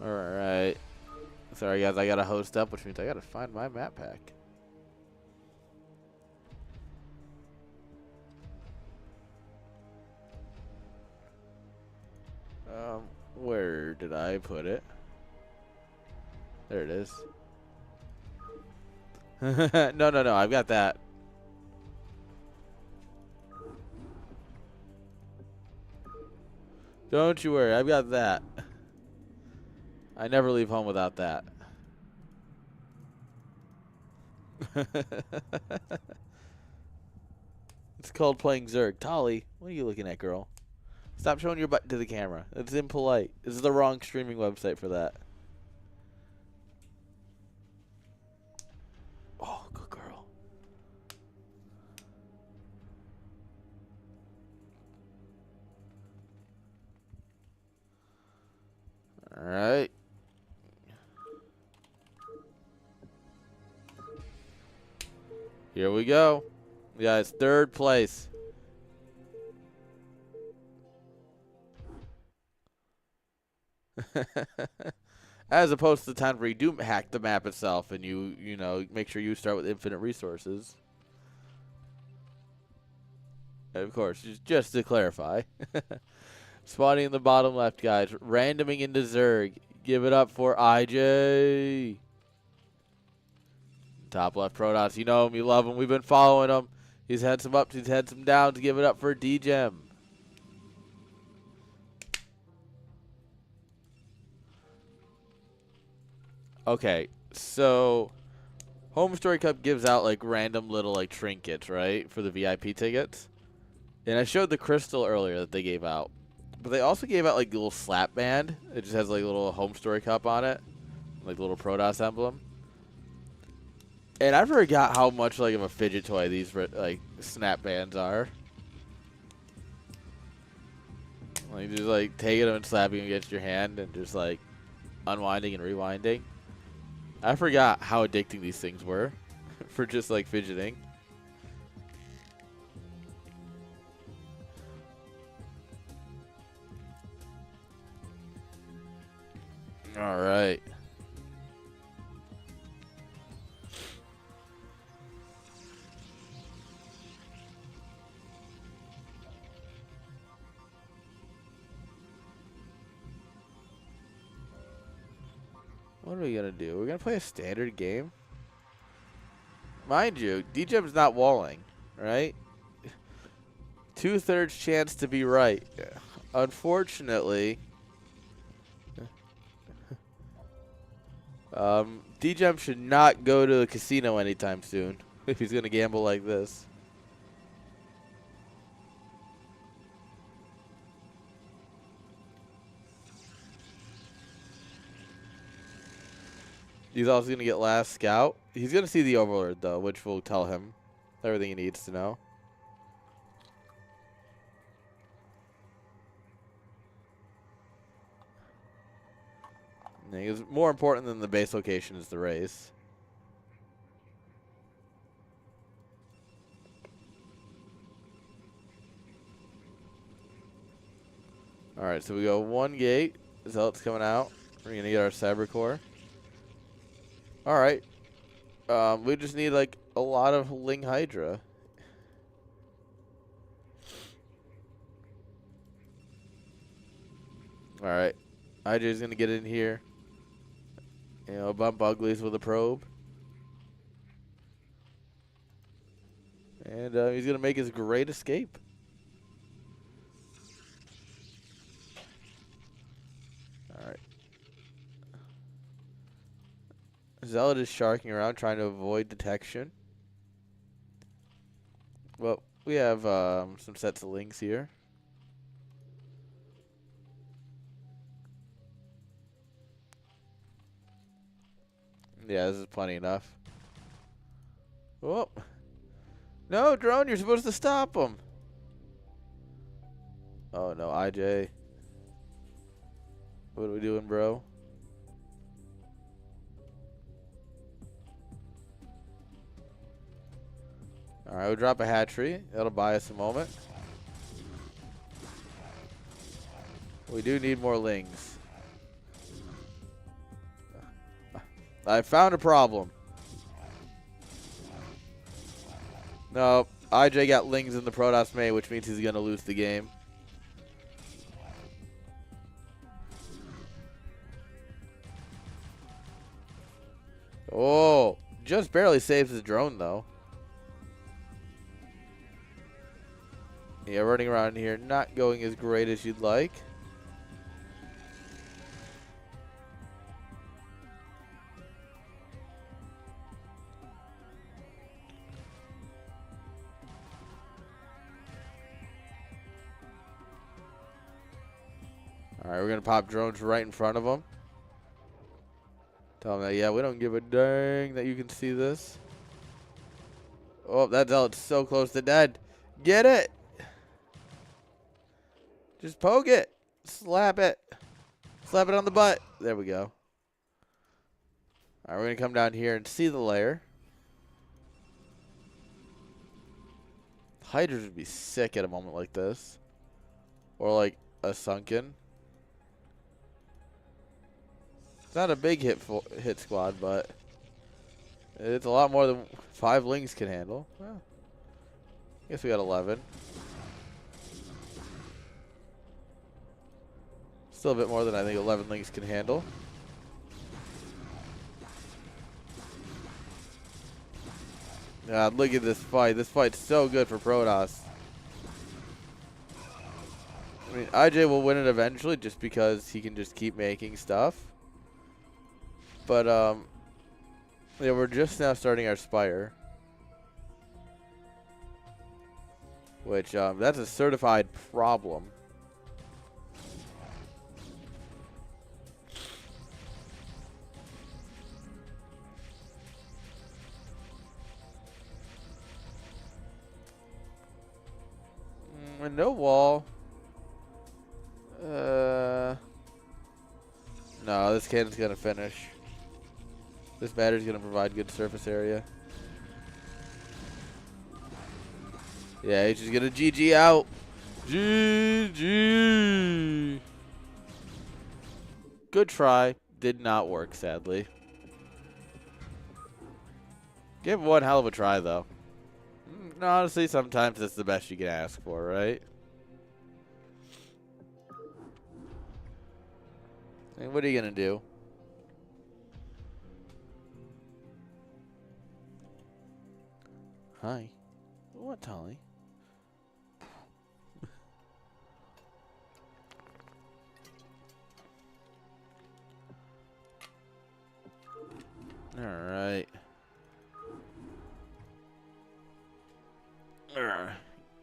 All right. Sorry guys, I gotta host up, which means I gotta find my map pack. Where did I put it? There it is. No. I've got that. Don't you worry. I've got that. I never leave home without that. It's called playing Zerg. Tolly, what are you looking at, girl? Stop showing your butt to the camera. It's impolite. This is the wrong streaming website for that. Oh, good girl. All right. Here we go. Guys, third place. As opposed to the time where you do hack the map itself and you know, make sure you start with infinite resources. And of course, just to clarify. Spawning in the bottom left, guys. Randoming into Zerg. Give it up for IJ. Top left Protoss. You know him. You love him. We've been following him. He's had some ups. He's had some downs. Give it up for D-Gem. Okay, so Home Story Cup gives out like random little like trinkets, right, for the VIP tickets. And I showed the crystal earlier that they gave out, but they also gave out like a little slap band. It just has like a little Home Story Cup on it, like a little Protoss emblem. And I forgot how much like of a fidget toy these like snap bands are. Like just like taking them and slapping them against your hand and just like unwinding and rewinding. I forgot how addicting these things were for just like fidgeting. All right. What are we going to do? We're going to play a standard game. Mind you, D-Gem's not walling, right? 2/3 chance to be right. Unfortunately, D-Gem should not go to the casino anytime soon if he's going to gamble like this. He's also going to get last scout. He's going to see the Overlord, though, which will tell him everything he needs to know. It's more important than the base location is the race. All right, so we go one gate. Zealot's coming out. We're going to get our Cyber Core. All right. We just need, like, a lot of Ling Hydra. All right. Hydra's going to get in here. You know, bump uglies with a probe. And he's going to make his great escape. All right. Zealot is sharking around trying to avoid detection. Well, we have some sets of links here. Yeah, this is plenty enough. Oh. No, drone, you're supposed to stop him. Oh, no, IJ. What are we doing, bro? Alright, we'll drop a hatchery. That'll buy us a moment. We do need more lings. I found a problem. No, IJ got lings in the Protoss May, which means he's going to lose the game. Oh, just barely saves his drone, though. Yeah, running around here, not going as great as you'd like. All right, we're going to pop drones right in front of them. Tell them that, yeah, we don't give a dang that you can see this. Oh, that zealot's so close to dead. Get it. Just poke it. Slap it. Slap it on the butt. There we go. All right, we're going to come down here and see the lair. Hydras would be sick at a moment like this. Or like a sunken. It's not a big hit squad, but it's a lot more than 5 lings can handle. Well, I guess we got 11. Still a bit more than I think 11 lings can handle. God, look at this fight. This fight's so good for Protoss. I mean, IJ will win it eventually just because he can just keep making stuff. But, yeah, we're just now starting our Spire. Which, that's a certified problem. No wall. No, this cannon's gonna finish. This battery's gonna provide good surface area. Yeah, he's just gonna GG out. GG. Good try. Did not work, sadly. Give one hell of a try, though. Honestly, sometimes it's the best you can ask for, right? And what are you gonna do? Hi. What, Tolly? All right.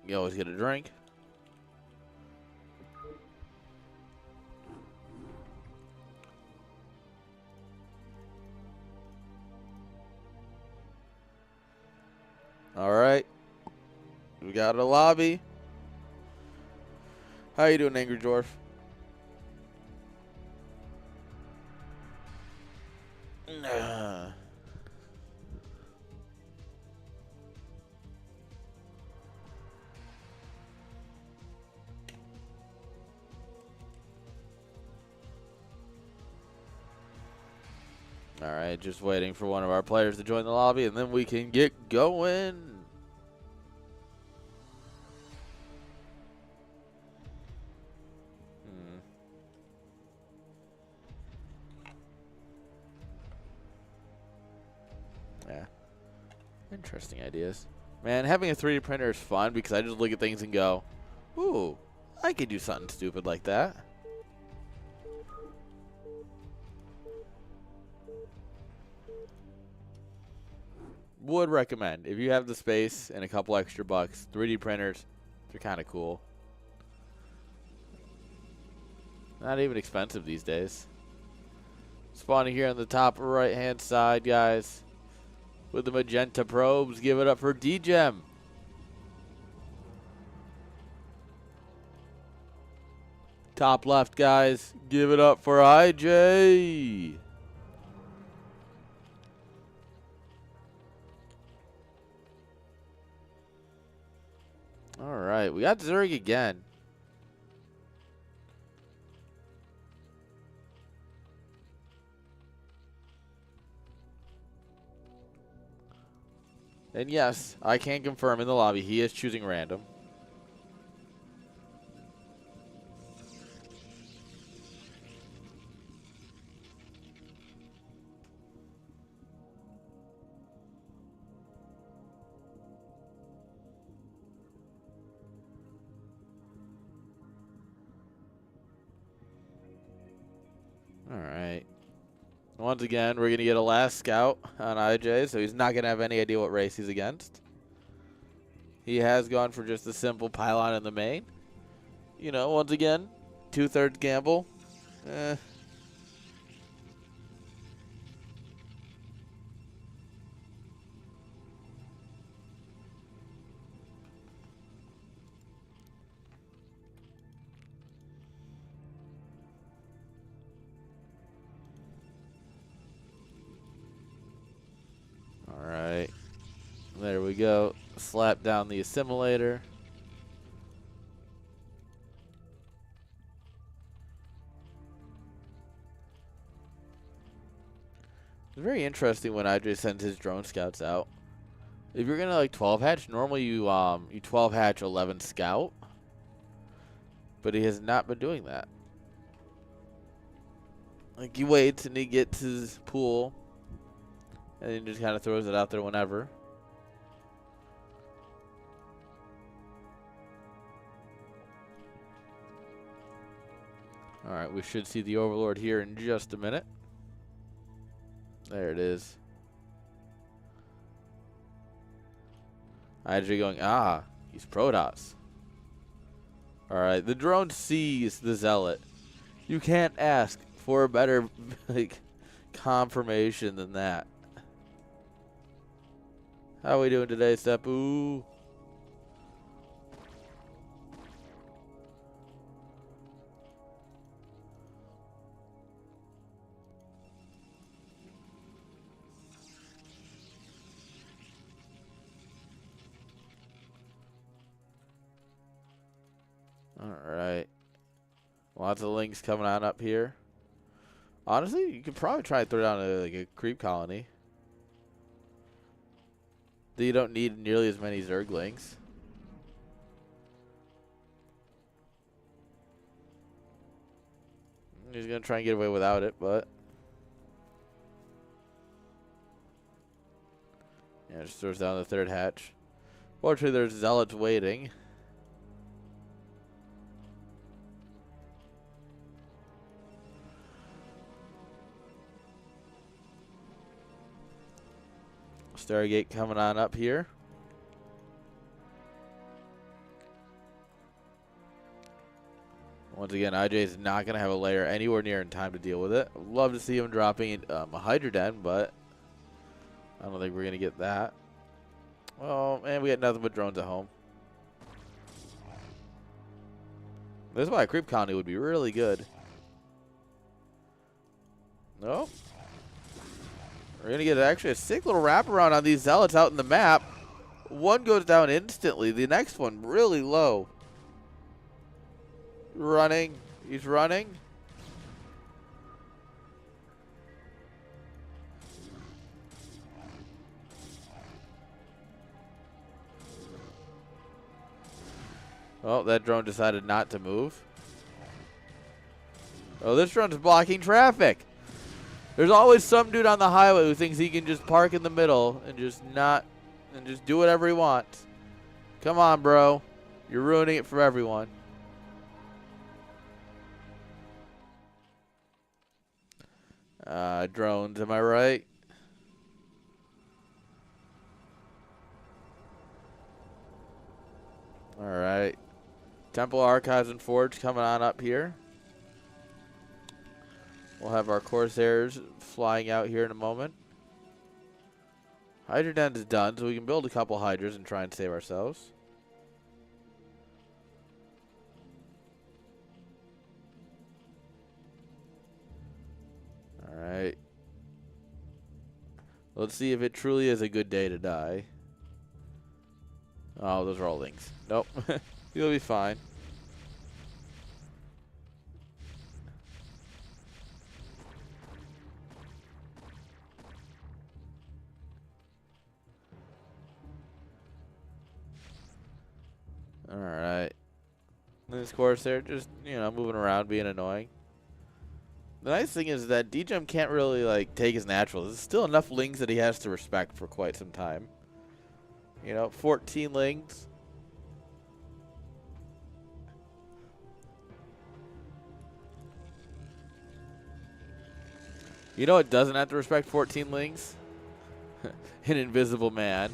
You always get a drink. All right. We got a lobby. How you doing, Angry Dwarf? All right, just waiting for one of our players to join the lobby, and then we can get going. Yeah. Interesting ideas. Man, having a 3D printer is fun because I just look at things and go, ooh, I could do something stupid like that. Would recommend. If you have the space and a couple extra bucks, 3D printers, they're kind of cool. Not even expensive these days. Spawning here on the top right-hand side, guys. With the magenta probes, give it up for D-Gem. Top left, guys, give it up for IJ. All right, we got Zerg again. And yes, I can confirm in the lobby he is choosing random. All right. Once again, we're going to get a last scout on IJ, so he's not going to have any idea what race he's against. He has gone for just a simple pylon in the main. You know, once again, 2/3 gamble. All right. There we go. Slap down the assimilator. It's very interesting when IJ sends his drone scouts out. If you're gonna like 12 hatch, normally you 12 hatch 11 scout, but he has not been doing that. Like he waits and he gets his pool, and he just kind of throws it out there whenever. All right, we should see the Overlord here in just a minute. There it is. IJ going, he's Protoss. All right, the drone sees the Zealot. You can't ask for a better like confirmation than that. How we doing today, Stepu? Alright. Lots of links coming on up here. Honestly, you could probably try and throw down a creep colony. You don't need nearly as many Zerglings. He's going to try and get away without it, but... yeah, just throws down the third hatch. Fortunately, there's Zealots waiting. Stargate coming on up here. Once again, IJ is not going to have a layer anywhere near in time to deal with it. I'd love to see him dropping a Hydra Den, but I don't think we're going to get that. Well, and we got nothing but drones at home. This is why a creep colony would be really good. Nope. We're going to get actually a sick little wraparound on these Zealots out in the map. One goes down instantly. The next one really low. Running. He's running. Oh, that drone decided not to move. Oh, this drone's blocking traffic. There's always some dude on the highway who thinks he can just park in the middle and just do whatever he wants. Come on, bro. You're ruining it for everyone. Drones, am I right? Temple Archives and Forge coming on up here. We'll have our Corsairs flying out here in a moment. Hydra Den is done, so we can build a couple Hydras and try and save ourselves. Alright. Let's see if it truly is a good day to die. Oh, those are all links. Nope. You'll be fine. Alright. This Corsair just, you know, moving around, being annoying. The nice thing is that D-Gem can't really, like, take his natural. There's still enough lings that he has to respect for quite some time. You know, 14 lings. You know what doesn't have to respect 14 lings? An invisible man.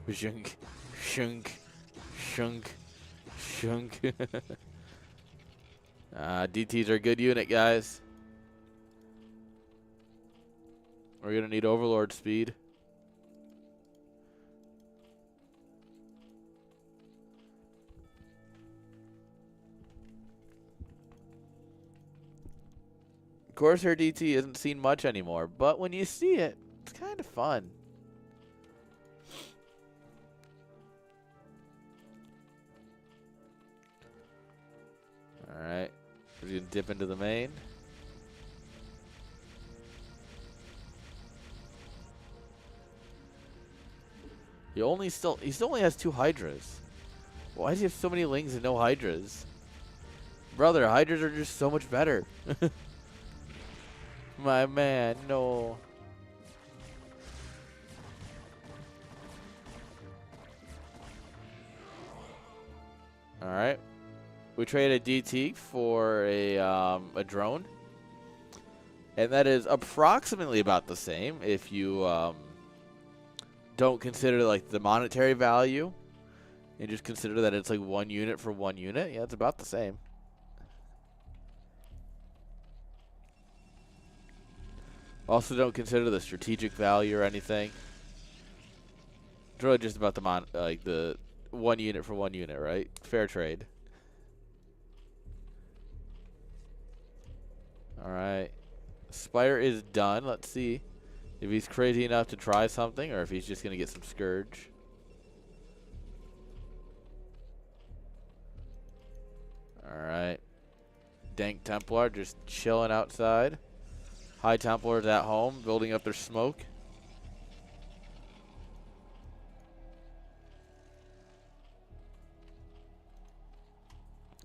Shunk, shunk, shunk, shunk. DTs are a good unit, guys. We're going to need Overlord speed. Corsair DT isn't seen much anymore, but when you see it, it's kind of fun. Alright. We're going to dip into the main. He still only has 2 Hydras. Why does he have so many lings and no Hydras? Brother, Hydras are just so much better. My man, no. Alright. We traded a DT for a drone. And that is approximately about the same if you don't consider like the monetary value and just consider that it's like 1 unit for 1 unit. Yeah, it's about the same. Also, don't consider the strategic value or anything. It's really just about the 1 unit for 1 unit, right? Fair trade. All right, Spire is done. Let's see if he's crazy enough to try something or if he's just gonna get some Scourge. All right, Dank Templar just chilling outside. High Templars at home, building up their smoke.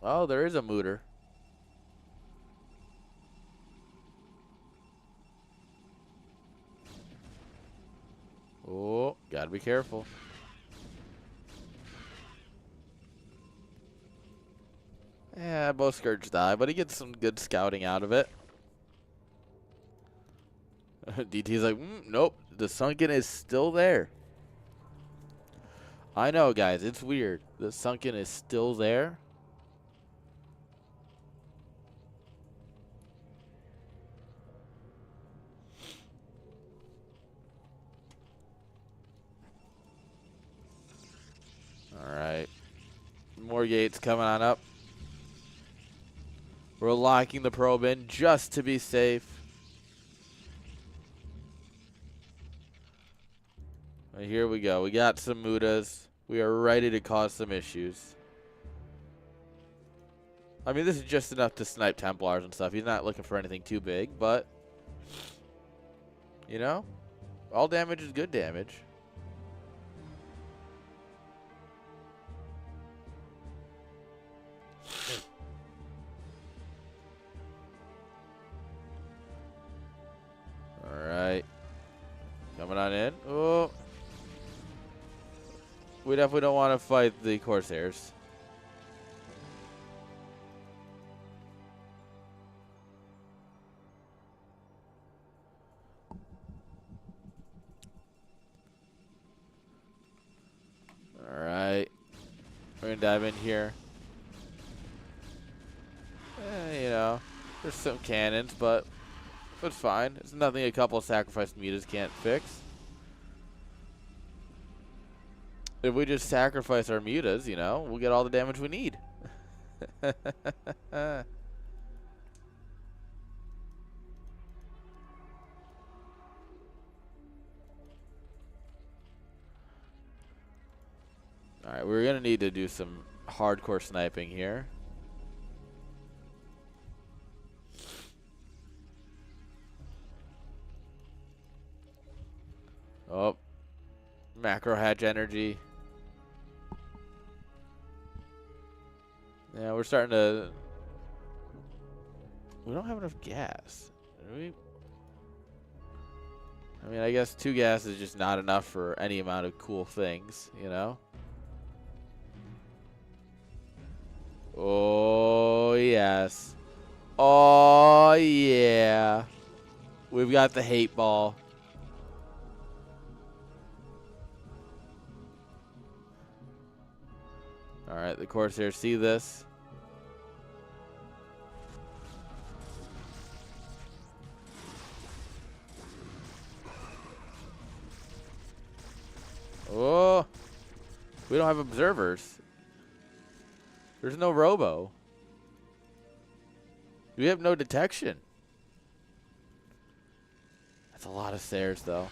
Oh, there is a mooter. Oh, gotta be careful. Yeah, both Scourge die, but he gets some good scouting out of it. DT's like, nope, the Sunken is still there. I know, guys, it's weird. The Sunken is still there. All right. More gates coming on up. We're locking the probe in just to be safe. And here we go. We got some Mudas. We are ready to cause some issues. I mean, this is just enough to snipe Templars and stuff. He's not looking for anything too big, but, you know, all damage is good damage. All right. Coming on in. Oh. We definitely don't want to fight the Corsairs. All right. We're going to dive in here. There's some cannons, but it's fine. It's nothing a couple of sacrificed mutas can't fix. If we just sacrifice our mutas, you know, we'll get all the damage we need. Alright, we're going to need to do some hardcore sniping here. Oh. Macro hatch energy. Yeah, we're starting to... We don't have enough gas. Do we? I mean, I guess 2 gas is just not enough for any amount of cool things, you know? Oh, yes. Oh, yeah. We've got the hate ball. Alright, the Corsairs see this. Oh. We don't have observers. There's no robo. We have no detection. That's a lot of stairs, though.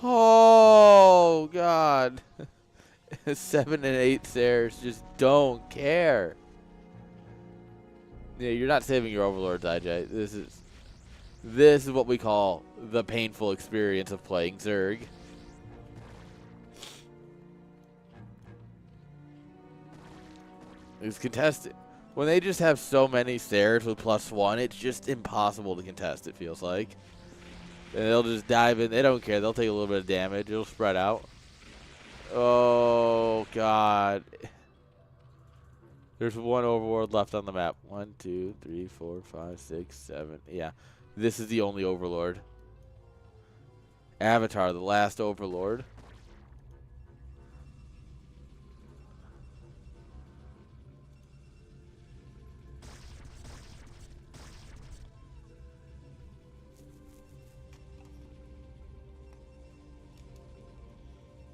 Oh, God. 7 and 8 stairs. Just don't care. Yeah, you're not saving your overlords, IJ. This is what we call the painful experience of playing Zerg. It's contested. When they just have so many stairs with +1, it's just impossible to contest, it feels like. And they'll just dive in. They don't care. They'll take a little bit of damage. It'll spread out. Oh, God. There's one overlord left on the map. 1, 2, 3, 4, 5, 6, 7. Yeah. This is the only overlord. Avatar, the last overlord.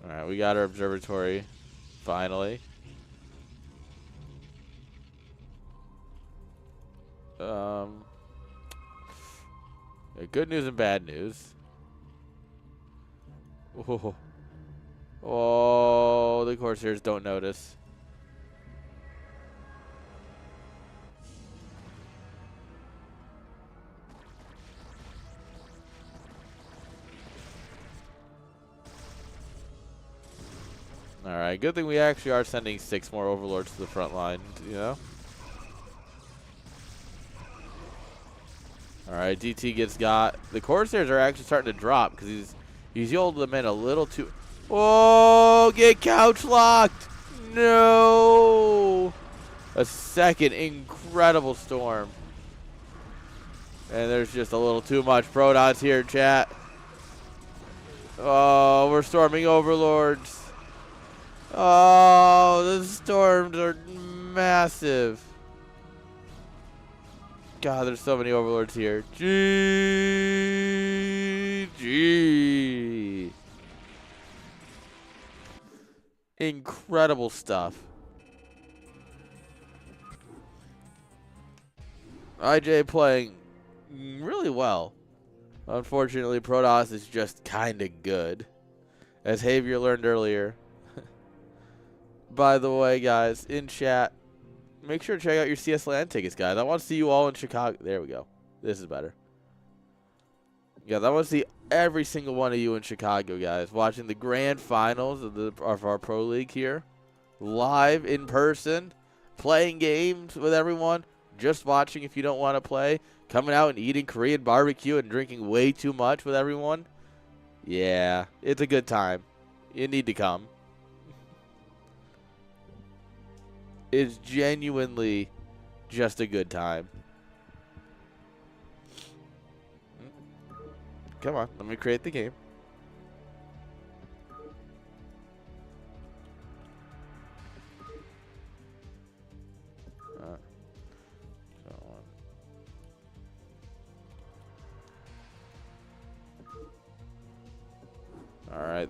Alright, we got our observatory. Finally. Good news and bad news. Oh, oh, the Corsairs don't notice. Alright, good thing we actually are sending 6 more overlords to the front line, you know? Alright, DT gets got. The Corsairs are actually starting to drop because he's yielded them in a little too... Oh, get couch locked! No! A second incredible storm. And there's just a little too much Protoss here, chat. Oh, we're storming overlords. Oh, the storms are massive. God, there's so many overlords here. GG. Incredible stuff. IJ playing really well. Unfortunately, Protoss is just kind of good. As Javier learned earlier. By the way, guys, in chat, make sure to check out your CS LAN tickets, guys. I want to see you all in Chicago. There we go. This is better. Guys, I want to see every single one of you in Chicago, guys, watching the grand finals of our Pro League here. Live, in person, playing games with everyone, just watching if you don't want to play, coming out and eating Korean barbecue and drinking way too much with everyone. Yeah, it's a good time. You need to come. It's genuinely just a good time. Come on, let me create the game.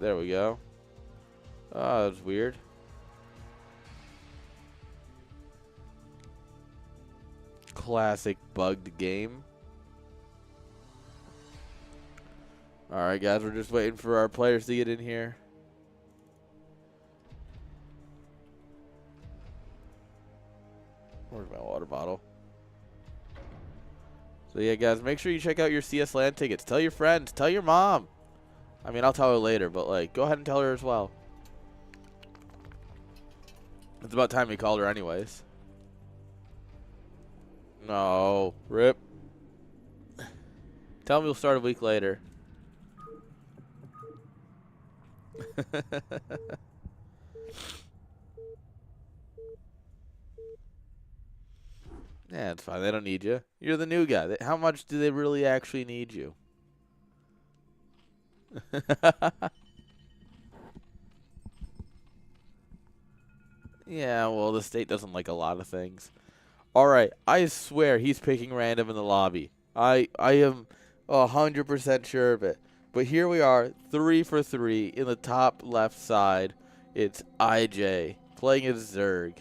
There we go. Oh, that's weird. Classic bugged game. Alright, guys. We're just waiting for our players to get in here. Where's my water bottle? So, yeah, guys. Make sure you check out your CS LAN tickets. Tell your friends. Tell your mom. I mean, I'll tell her later, but, like, go ahead and tell her as well. It's about time we called her anyways. No. Rip. Tell me we'll start a week later. Yeah, it's fine. They don't need you. You're the new guy. How much do they really actually need you? Yeah, well, the state doesn't like a lot of things. All right, I swear he's picking random in the lobby. I am 100% sure of it. But here we are, 3 for 3 in the top left side. It's IJ playing as Zerg.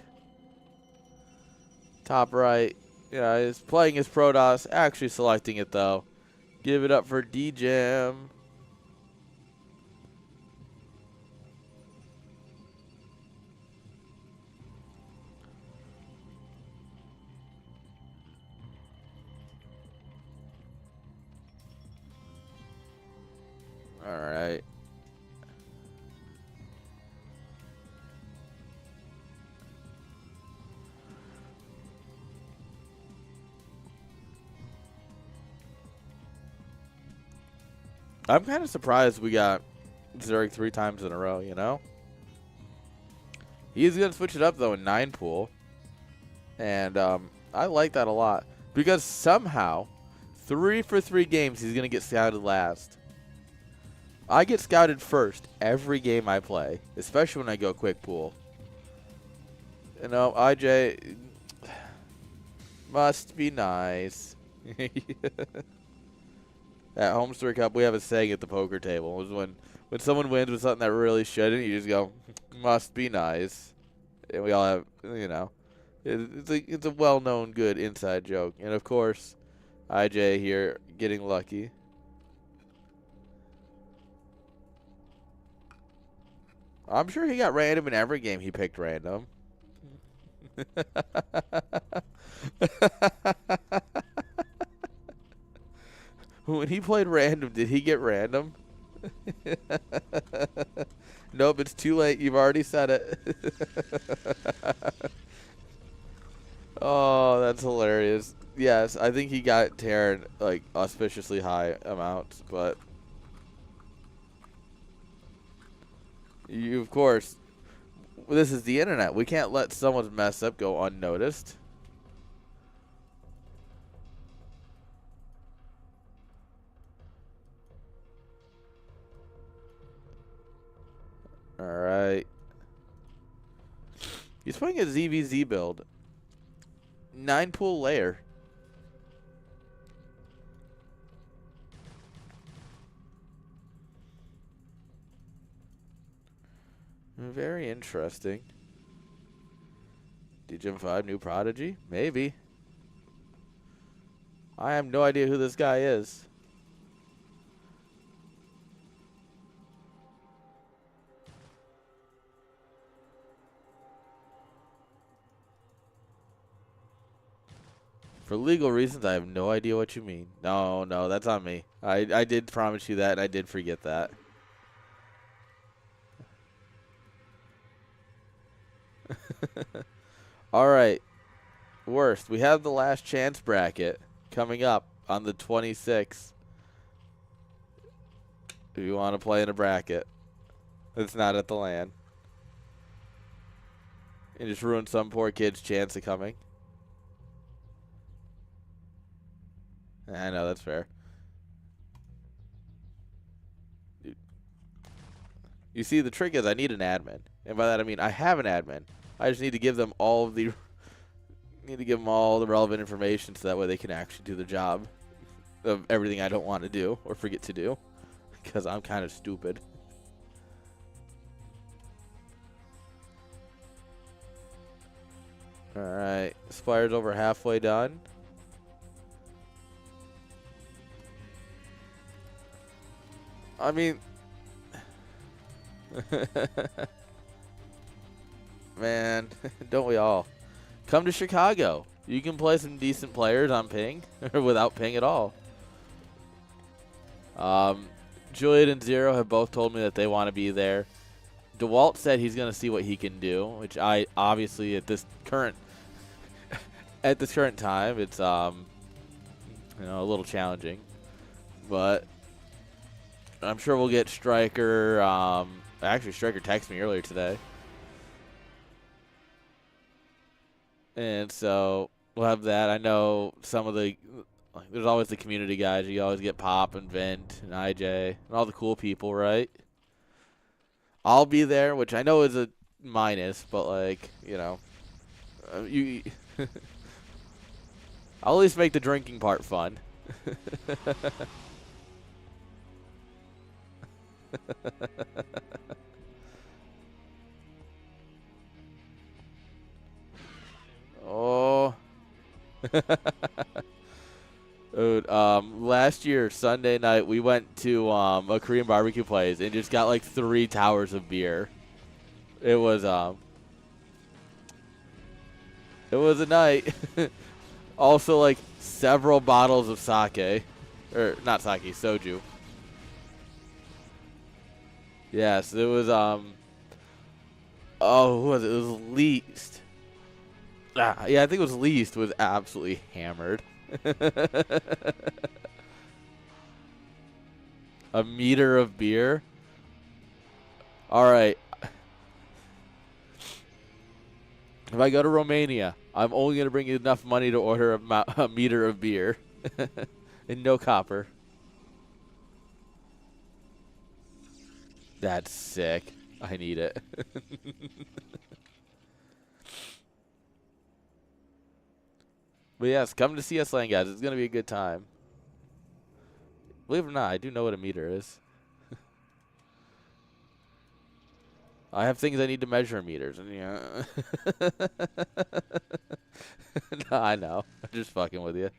Top right, yeah, he's playing as Protoss. Actually selecting it though. Give it up for D-Jam. All right. I'm kind of surprised we got Zerg 3 times in a row, you know? He's going to switch it up, though, in 9 pool. And I like that a lot. Because somehow, 3 for 3 games, he's going to get scouted last. I get scouted first every game I play, especially when I go quick pool. You know, IJ must be nice. At Homester Cup, we have a saying at the poker table. It was when someone wins with something that really shouldn't, you just go, must be nice. And we all have, you know, it's a well-known good inside joke. And, of course, IJ here getting lucky. I'm sure he got random in every game he picked random. When he played random, did he get random? Nope, it's too late. You've already said it. Oh, that's hilarious. Yes, I think he got Terran, like, auspiciously high amounts, but you, of course, this is the internet. We can't let someone's mess up go unnoticed. All right. He's playing a ZVZ build. 9 pool layer. Very interesting. DGM 5 new prodigy? Maybe. I have no idea who this guy is. For legal reasons, I have no idea what you mean. No, that's on me. I did promise you that, and I did forget that. All right. Worst. We have the last chance bracket coming up on the 26th. If you want to play in a bracket, it's not at the LAN. And just ruin some poor kid's chance of coming. I know, that's fair. You see, the trick is I need an admin. And by that I mean I have an admin. I just need to give them all of the relevant information so that way they can actually do the job of everything I don't want to do or forget to do. Because I'm kind of stupid. Alright. Spire's over halfway done. I mean... Man, don't we all? Come to Chicago. You can play some decent players on ping, or without ping at all. Juliet and Zero have both told me that they want to be there. DeWalt said he's going to see what he can do, which I obviously at this current time it's a little challenging, but I'm sure we'll get Striker. Actually, Striker texted me earlier today, and so we'll have that. I know some of the there's always the community guys. You always get Pop and Vent and IJ and all the cool people, right? I'll be there, which I know is a minus, but you. I'll at least make the drinking part fun. Oh. Dude, last year, Sunday night, we went to a Korean barbecue place and just got like 3 towers of beer. It was a night. Also, like several bottles of sake, or not sake, soju. Yes, it was oh, who was it? It was Least. Yeah, I think it was Least was absolutely hammered. A meter of beer. All right. If I go to Romania, I'm only going to bring enough money to order a meter of beer. And no copper. That's sick. I need it. But yes, come to CS LAN, guys. It's going to be a good time. Believe it or not, I do know what a meter is. I have things I need to measure in meters. And yeah. No, I know. I'm just fucking with you.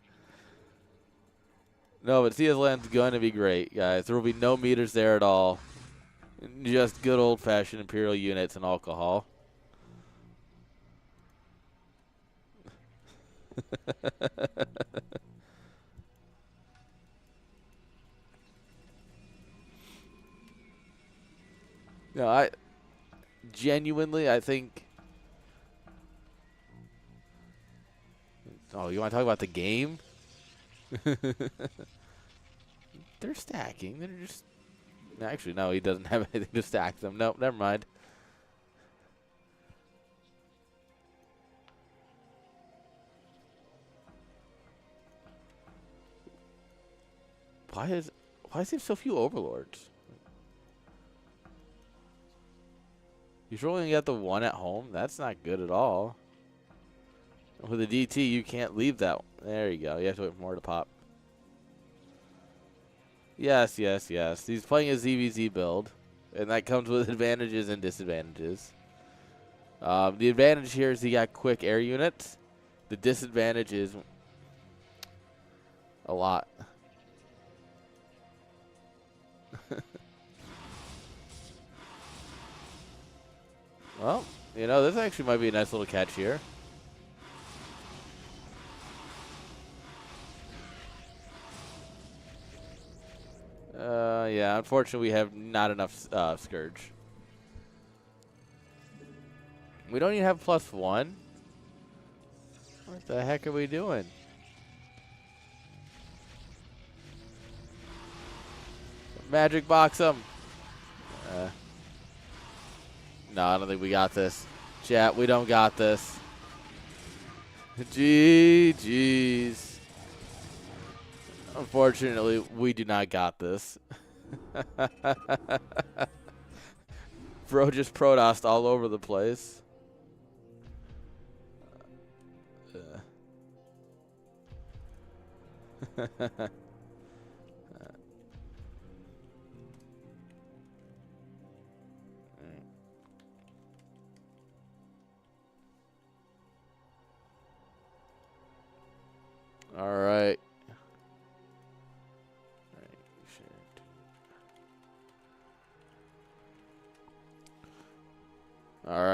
No, but CS LAN's going to be great, guys. There will be no meters there at all. Just good old-fashioned Imperial units and alcohol. No, I genuinely, I think. Oh, you want to talk about the game? They're stacking. They're just. Actually, no, he doesn't have anything to stack them. Nope, never mind. Why is there so few overlords? He's only got the one at home. That's not good at all. With a DT, you can't leave that. There you go. You have to wait for more to pop. Yes, yes, yes. He's playing a ZVZ build, and that comes with advantages and disadvantages. The advantage here is he got quick air units. The disadvantage is a lot. Well, this actually might be a nice little catch here. Yeah, unfortunately, we have not enough Scourge. We don't even have +1. What the heck are we doing? Magic box him. No, I don't think we got this. Chat, we don't got this. GG's. Unfortunately, we do not got this. Bro just Protossed all over the place.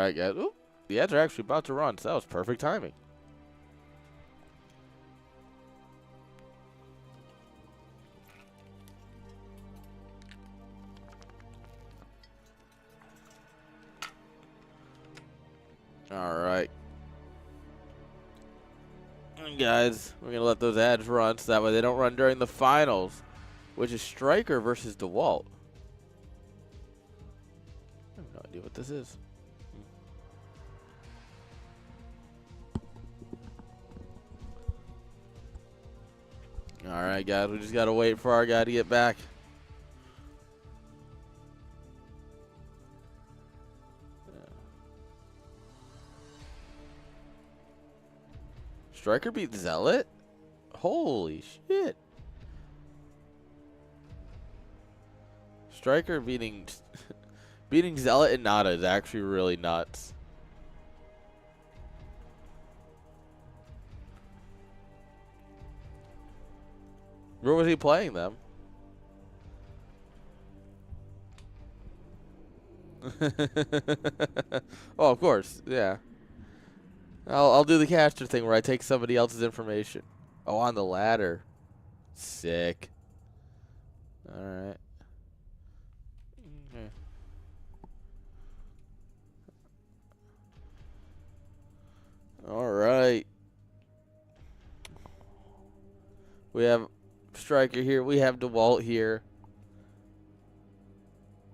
right, guys. Ooh, the ads are actually about to run, so that was perfect timing. All right. And guys, we're going to let those ads run so that way they don't run during the finals, which is Striker versus DeWalt. I have no idea what this is. All right, guys, we just got to wait for our guy to get back. Striker beat Zealot? Holy shit. Striker beating Zealot and Nada is actually really nuts. Where was he playing them? Oh, of course, yeah. I'll do the caster thing where I take somebody else's information. Oh, on the ladder. Sick. All right. Okay. All right. We have Striker here. We have DeWalt here.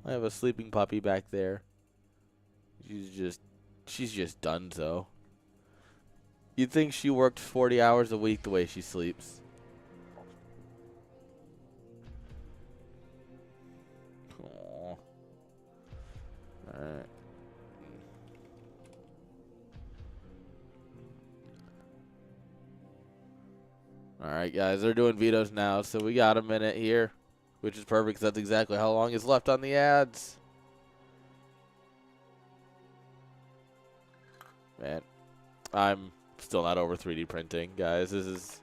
I have a sleeping puppy back there. She's just done so. You'd think she worked 40 hours a week the way she sleeps. Aww. Alright. Alright, guys. They're doing vetoes now, so we got a minute here, which is perfect because that's exactly how long is left on the ads. Man, I'm still not over 3D printing, guys. This is...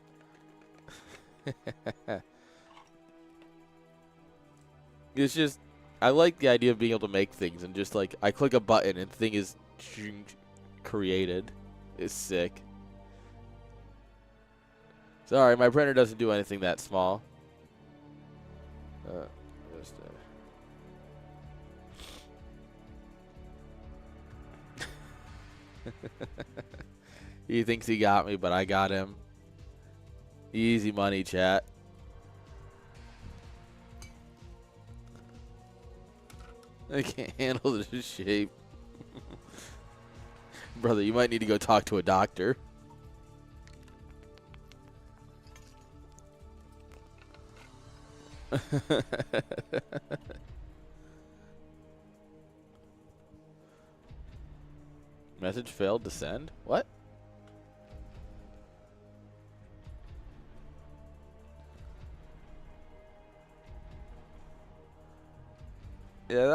It's just... I like the idea of being able to make things and just, like, I click a button and the thing is created. It's sick. Sorry, my printer doesn't do anything that small. Just, He thinks he got me, but I got him. Easy money, chat. I can't handle this shape. Brother, you might need to go talk to a doctor. Message failed to send? What? Yeah,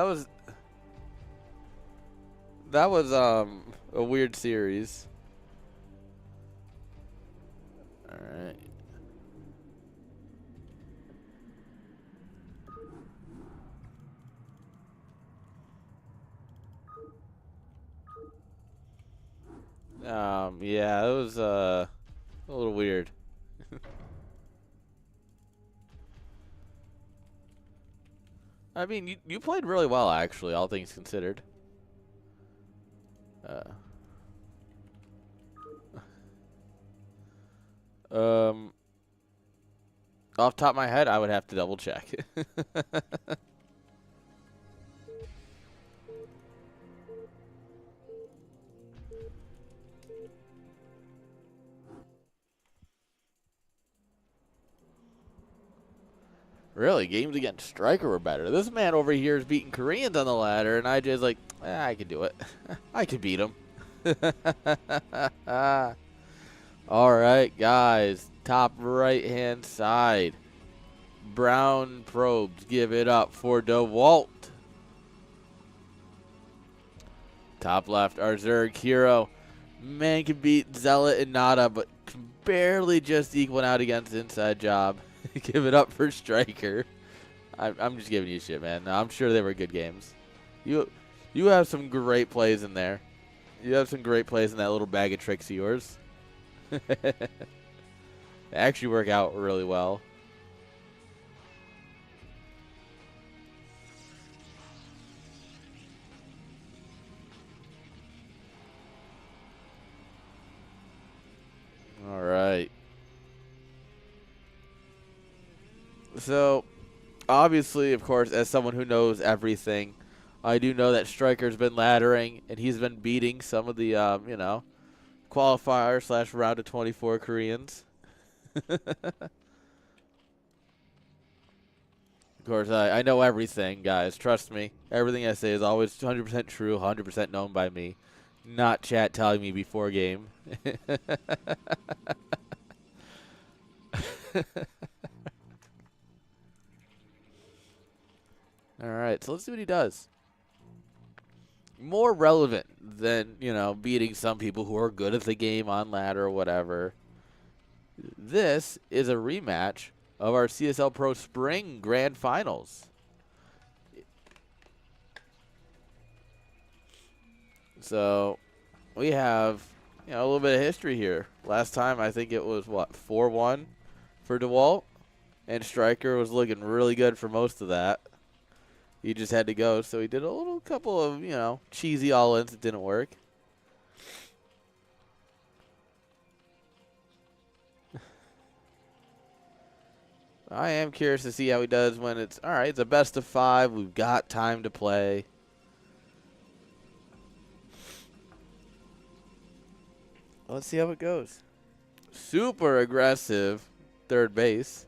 that was a weird series. All right. Yeah, it was a little weird. I mean, you played really well, actually, all things considered. Off the top of my head, I would have to double check. Really, games against Striker were better. This man over here is beating Koreans on the ladder, and IJ's like, I can do it. I can beat him. All right, guys. Top right-hand side. Brown probes. Give it up for DeWalt. Top left, our Zerg hero. Man can beat Zealot and Nada, but can barely just equal out against Inside Job. Give it up for Striker. I'm just giving you shit, man. No, I'm sure they were good games. You have some great plays in there. You have some great plays in that little bag of tricks of yours. They actually work out really well. All right. So, obviously, of course, as someone who knows everything, I do know that Striker's been laddering, and he's been beating some of the, qualifier / round of 24 Koreans. Of course, I know everything, guys. Trust me. Everything I say is always 100% true, 100% known by me. Not chat telling me before game. All right, so let's see what he does. More relevant than, beating some people who are good at the game on ladder or whatever. This is a rematch of our CSL Pro Spring Grand Finals. So we have, a little bit of history here. Last time, I think it was, 4-1 for DeWalt? And Striker was looking really good for most of that. He just had to go, so he did a little couple of, cheesy all-ins that didn't work. I am curious to see how he does when it's, all right, it's a best of 5. We've got time to play. Let's see how it goes. Super aggressive third base.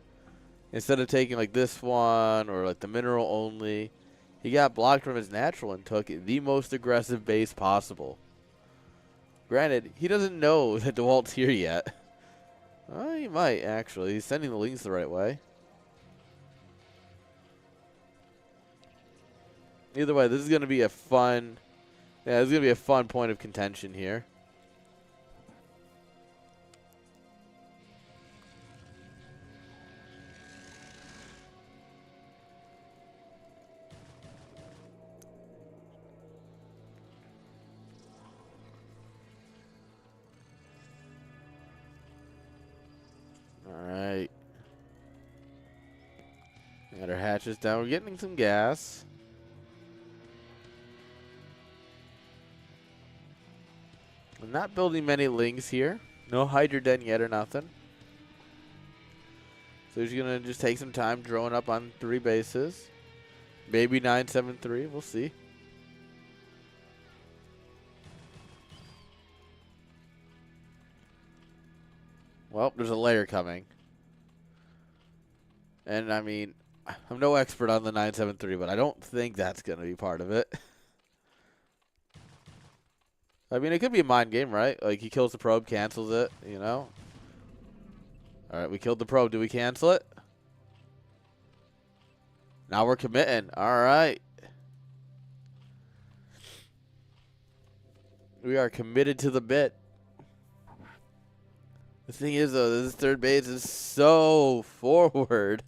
Instead of taking like this one or like the mineral only, he got blocked from his natural and took the most aggressive base possible. Granted, he doesn't know that DeWalt's here yet. He might, actually. He's sending the links the right way. Either way, this is going to be a fun... Yeah, this is going to be a fun point of contention here. Alright. Got our hatches down. We're getting some gas. I'm not building many links here. No Hydroden yet or nothing. So he's going to just take some time drawing up on 3 bases. Maybe 973. We'll see. Well, there's a layer coming. And, I mean, I'm no expert on the 973, but I don't think that's going to be part of it. I mean, it could be a mind game, right? Like, he kills the probe, cancels it, All right, we killed the probe. Do we cancel it? Now we're committing. All right. We are committed to the bit. The thing is, though, this third base is so forward.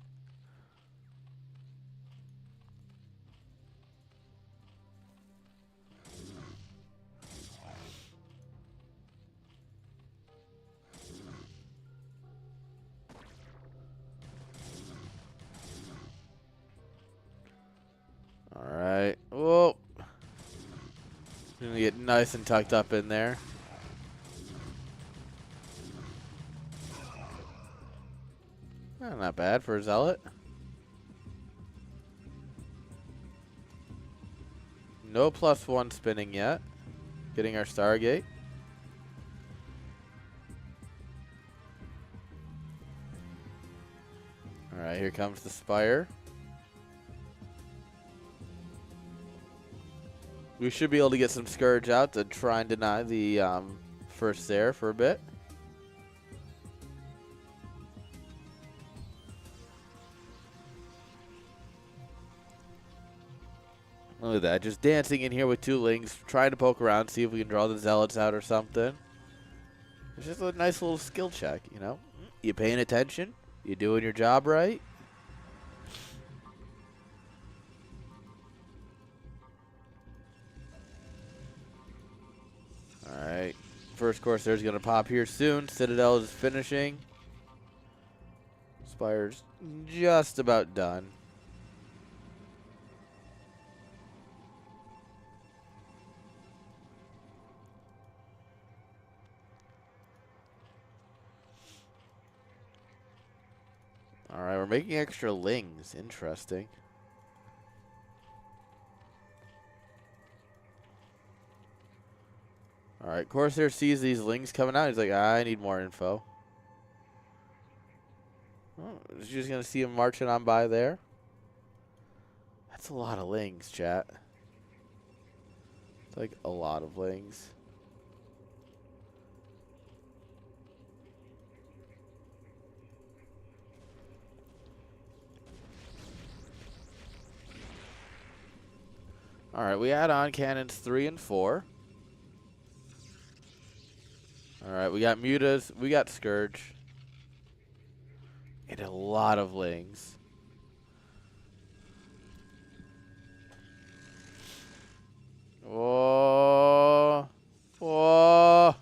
All right. Whoa. Gonna get nice and tucked up in there. Not bad for a zealot. No +1 spinning yet. Getting our Stargate. All right, here comes the Spire. We should be able to get some Scourge out to try and deny the first there for a bit. Look at that, just dancing in here with 2 links, trying to poke around, see if we can draw the Zealots out or something. It's just a nice little skill check, You paying attention? You doing your job right? Alright. First Corsair's going to pop here soon. Citadel is finishing. Spire's just about done. Alright, we're making extra lings. Interesting. Alright, Corsair sees these lings coming out. He's like, I need more info. Oh, is he just going to see him marching on by there? That's a lot of lings, chat. It's like a lot of lings. Alright, we add on cannons 3 and 4. Alright, we got mutas, we got Scourge. And a lot of lings. Whoa. Whoa.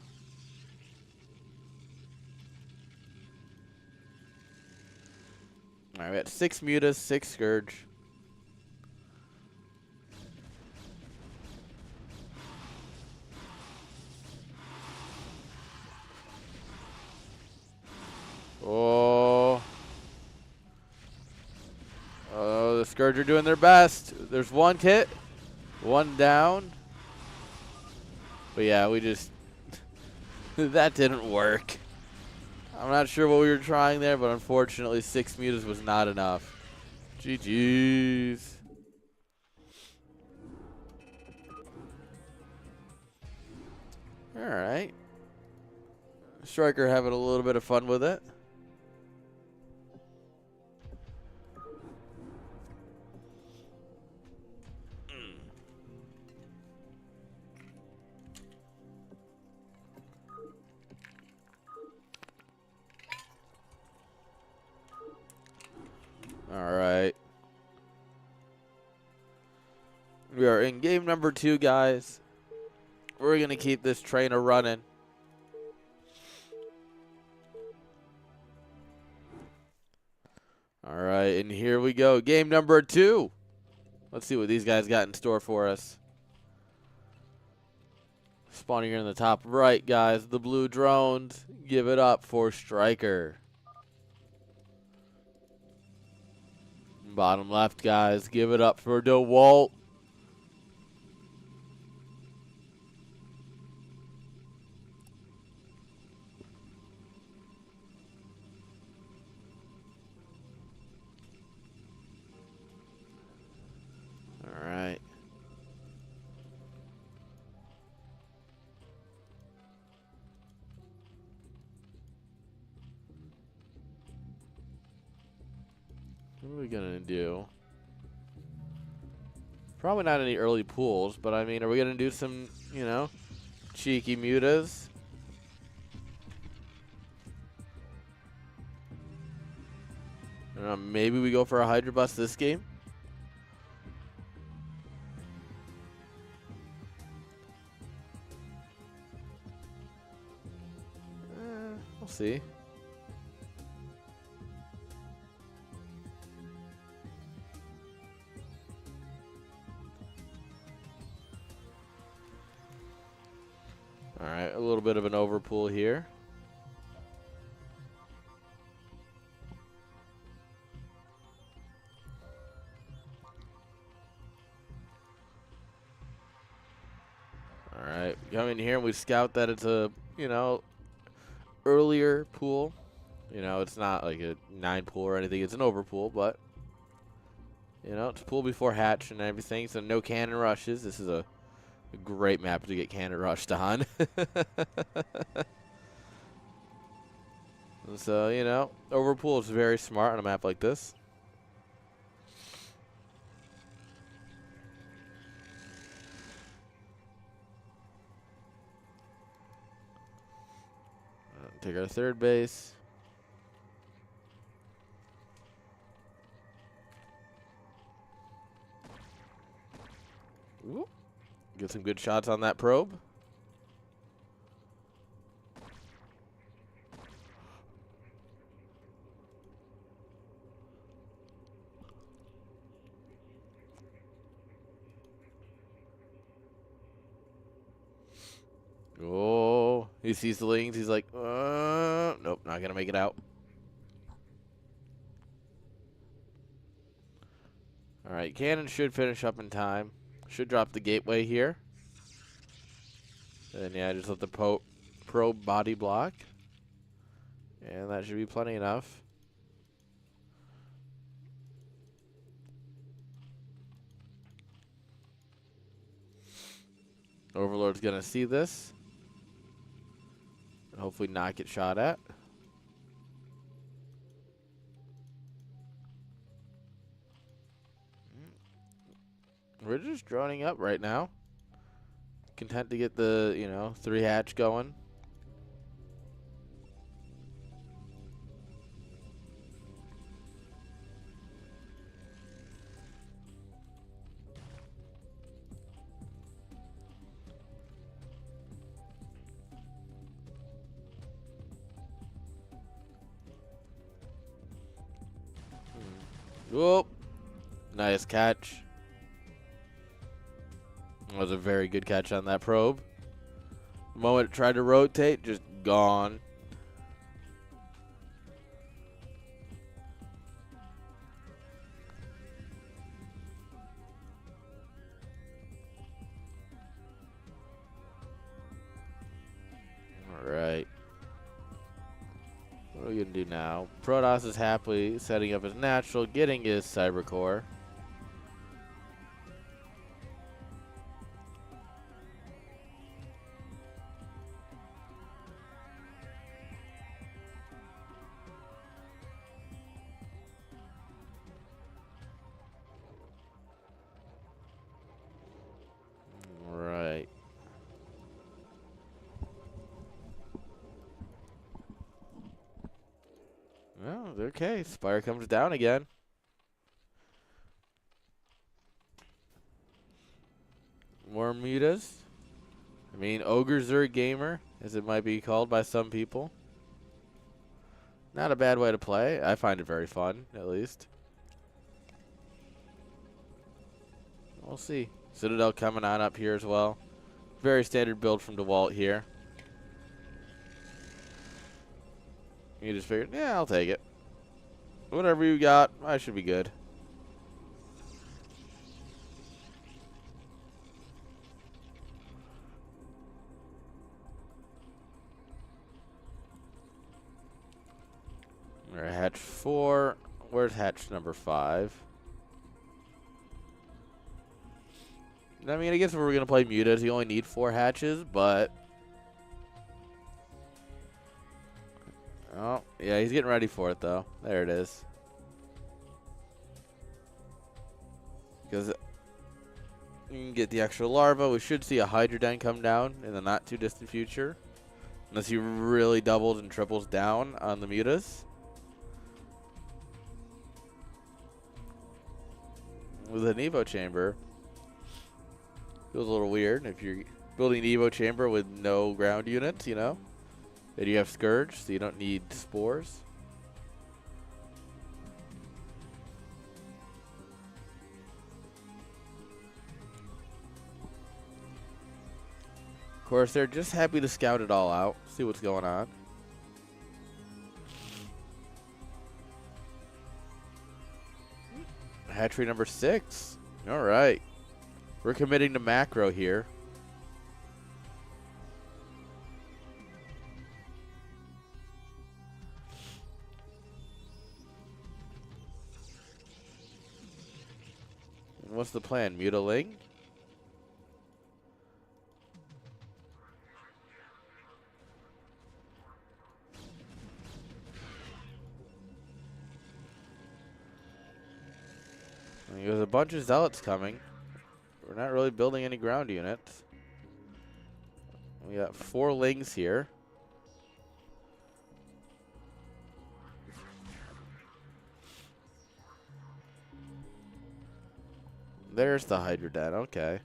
Alright, we got 6 mutas, 6 Scourge. Oh. Oh, the Scourge are doing their best. There's one hit. One down. But yeah, we just... that didn't work. I'm not sure what we were trying there, but unfortunately 6 mutas was not enough. GG's. Alright. Striker having a little bit of fun with it. Alright. We are in game number 2, guys. We're going to keep this train a running. Alright, and here we go. Game number 2. Let's see what these guys got in store for us. Spawning here in the top right, guys. The blue drones. Give it up for Striker. Bottom left, guys. Give it up for DeWalt. All right. What are we going to do? Probably not any early pools, but I mean, are we going to do some, you know, cheeky mutas? Maybe we go for a Hydra Bust this game? We'll see. All right, a little bit of an overpool here. All right, come in here and we scout that it's a, you know, earlier pool. You know, it's not like a 9 pool or anything. It's an overpool, but, you know, it's pool before hatch and everything, so no cannon rushes. This is a great map to get cannon rushed on. So, you know, overpool is very smart on a map like this. Take our third base. Ooh. Get some good shots on that probe. Oh, he sees the lings. He's like, nope, not going to make it out. All right, cannon should finish up in time. Should drop the gateway here. And yeah, just let the probe body block. And that should be plenty enough. Overlord's going to see this. And hopefully not get shot at. We're just droning up right now. Content to get the, 3 hatch going. Whoop. Nice catch. That was a very good catch on that probe. The moment it tried to rotate, just gone. Alright. What are we going to do now? Protoss is happily setting up his natural, getting his cyber core. Right. Well, okay. Spire comes down again. More mutas. I mean, Ogre Zerg Gamer, as it might be called by some people. Not a bad way to play. I find it very fun, at least. We'll see. Citadel coming on up here as well. Very standard build from DeWalt here. You just figured, yeah, I'll take it. Whatever you got, I should be good. All right, hatch 4. Where's hatch number 5? I mean, I guess if we're going to play mutas, you only need 4 hatches, but... Oh, yeah, he's getting ready for it, though. There it is. Because you can get the extra larva. We should see a Hydra Den come down in the not-too-distant future. Unless he really doubles and triples down on the mutas. With an Evo chamber, feels a little weird if you're building an Evo chamber with no ground units, And you have Scourge, so you don't need spores. Of course, they're just happy to scout it all out, see what's going on. Hatchery number 6. All right. We're committing to macro here. What's the plan? Mutaling? There's a bunch of zealots coming. We're not really building any ground units. We got 4 lings here. There's the Hydra Den, okay.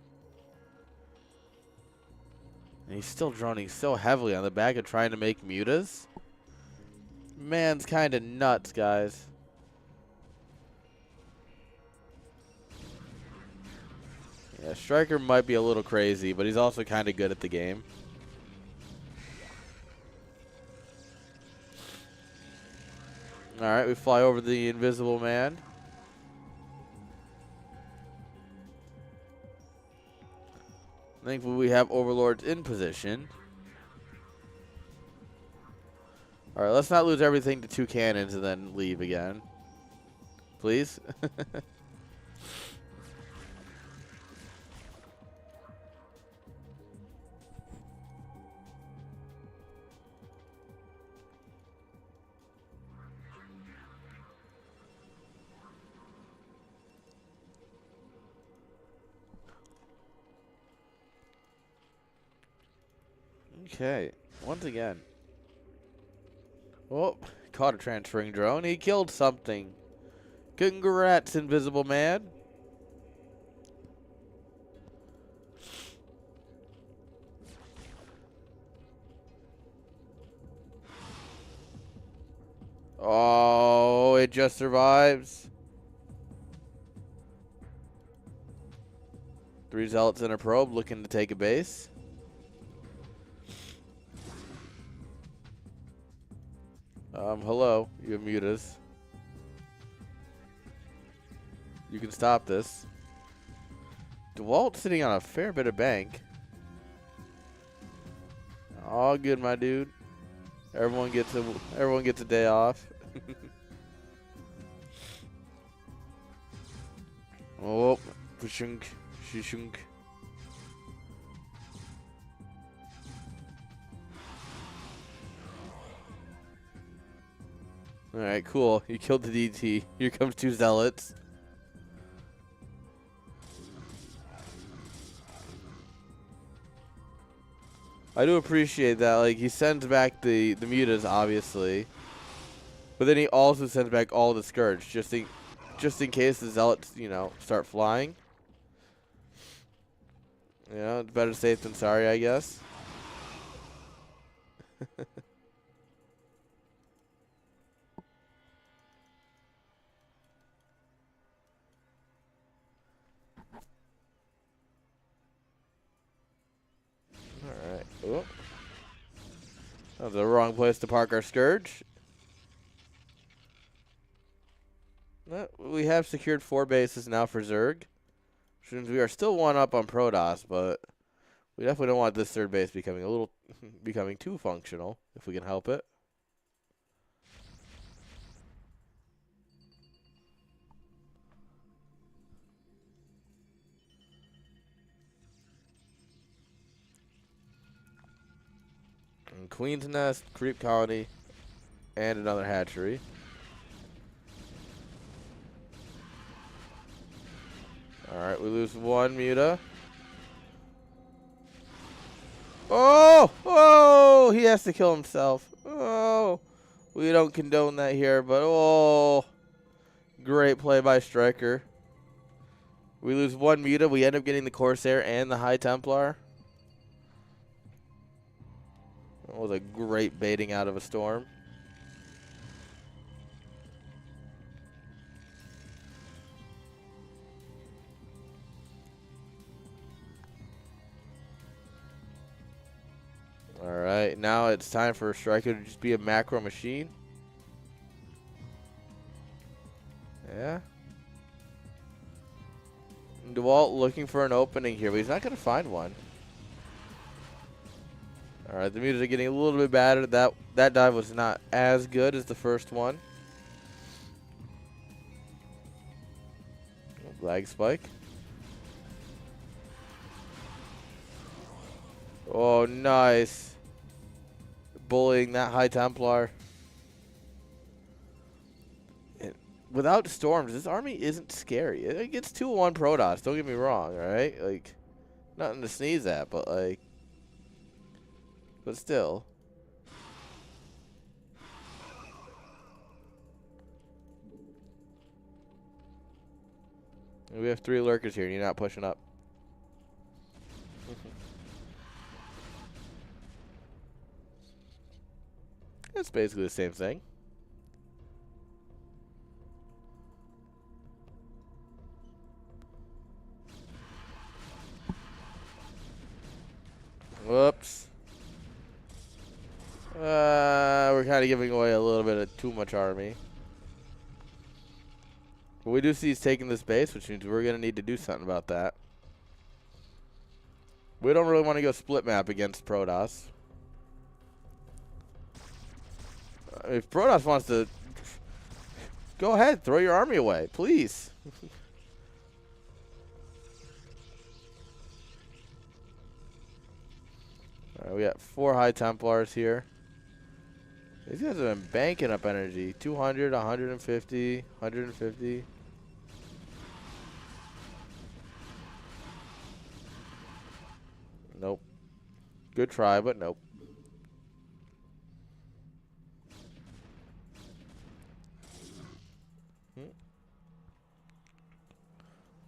And he's still droning so heavily on the back of trying to make mutas. Man's kind of nuts, guys. Yeah, Striker might be a little crazy, but he's also kind of good at the game. Alright, we fly over the invisible man. Thankfully, we have overlords in position. Alright, let's not lose everything to 2 cannons and then leave again. Please? Okay, once again. Oh, caught a transferring drone. He killed something. Congrats, invisible man. Oh, it just survives. 3 zealots in a probe looking to take a base. Hello, you mutas. You can stop this. DeWalt's sitting on a fair bit of bank. All good, my dude. Everyone gets a day off. Oh, shunk, shunk. All right, cool. You killed the DT. Here comes 2 zealots. I do appreciate that. Like, he sends back the mutas, obviously, but then he also sends back all the Scourge, just in case the zealots, you know, start flying. You know, it's better safe than sorry, I guess. Alright. Oh. That was the wrong place to park our Scourge. We have secured 4 bases now for Zerg. Which means we are still 1 up on Protoss, but we definitely don't want this 3rd base becoming too functional, if we can help it. And Queen's Nest, Creep Colony, and another hatchery. Alright, we lose 1 muta. Oh! Oh! He has to kill himself. Oh! We don't condone that here, but oh! Great play by Striker. We lose 1 muta. We end up getting the Corsair and the High Templar. That was a great baiting out of a storm. Alright, now it's time for Striker to just be a macro machine. Yeah. DeWalt looking for an opening here, but he's not going to find one. Alright, the mutas are getting a little bit battered. That dive was not as good as the first one. Lag spike. Oh, nice. Bullying that High Templar. And without storms, this army isn't scary. It gets 2-1 Protoss, don't get me wrong, alright? Like, nothing to sneeze at, but like, but still. We have 3 lurkers here, and you're not pushing up. It's basically the same thing. Whoops. We're kind of giving away a little bit of too much army. But we do see he's taking this base, which means we're going to need to do something about that. We don't really want to go split map against Protoss. If Protoss wants to, go ahead, throw your army away, please. All right, we got 4 High Templars here. These guys have been banking up energy. 200, 150, 150. Nope. Good try, but nope.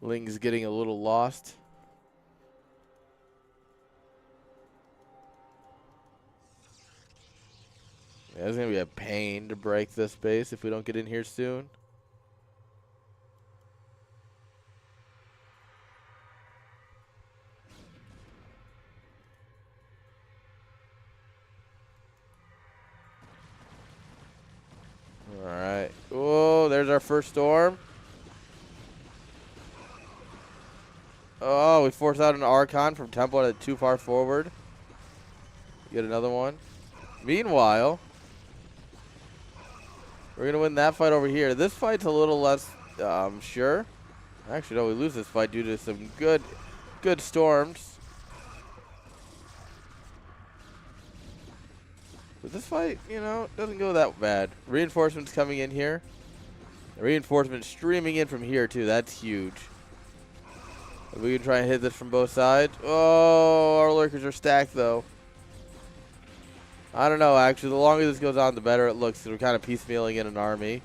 Ling's getting a little lost. Yeah, it's going to be a pain to break this base if we don't get in here soon. All right. Oh, there's our first storm. Oh, we forced out an Archon from Temple too far forward. Get another one. Meanwhile, we're going to win that fight over here. This fight's a little less sure. Actually, no, we lose this fight due to some good storms. But this fight, you know, doesn't go that bad. Reinforcements coming in here. Reinforcements streaming in from here, too. That's huge. If we can try and hit this from both sides. Oh, our lurkers are stacked, though. I don't know, actually. The longer this goes on, the better it looks. We're kind of piecemealing in an army.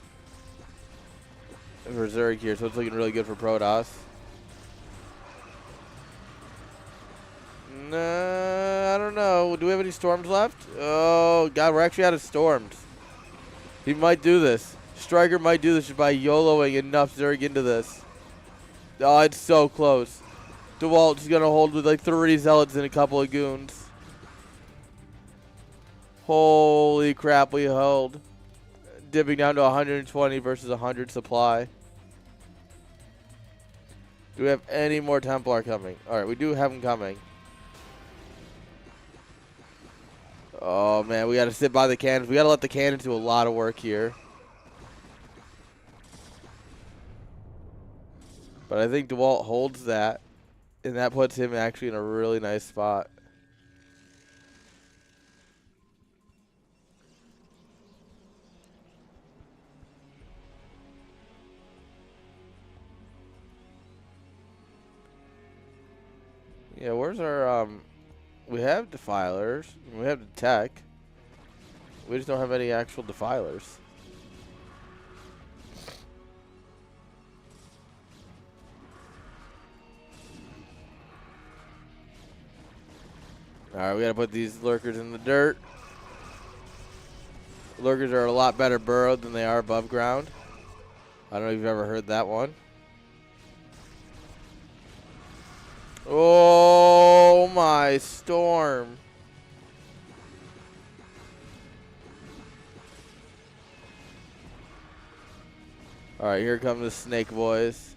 For Zerg here, so it's looking really good for Protoss. Nah, I don't know. Do we have any storms left? Oh, God, we're actually out of storms. He might do this. Striker might do this just by YOLOing enough Zerg into this. Oh, it's so close. DeWalt's going to hold with like 30 zealots and a couple of goons. Holy crap, we held. Dipping down to 120 versus 100 supply. Do we have any more Templar coming? All right, we do have them coming. Oh, man, we got to sit by the cannons. We got to let the cannons do a lot of work here. But I think DeWalt holds that, and that puts him actually in a really nice spot. Yeah, where's our, we have defilers, we have the tech. We just don't have any actual defilers. Alright, we gotta put these lurkers in the dirt. Lurkers are a lot better burrowed than they are above ground. I don't know if you've ever heard that one. Oh my storm. Alright, here come the snake boys.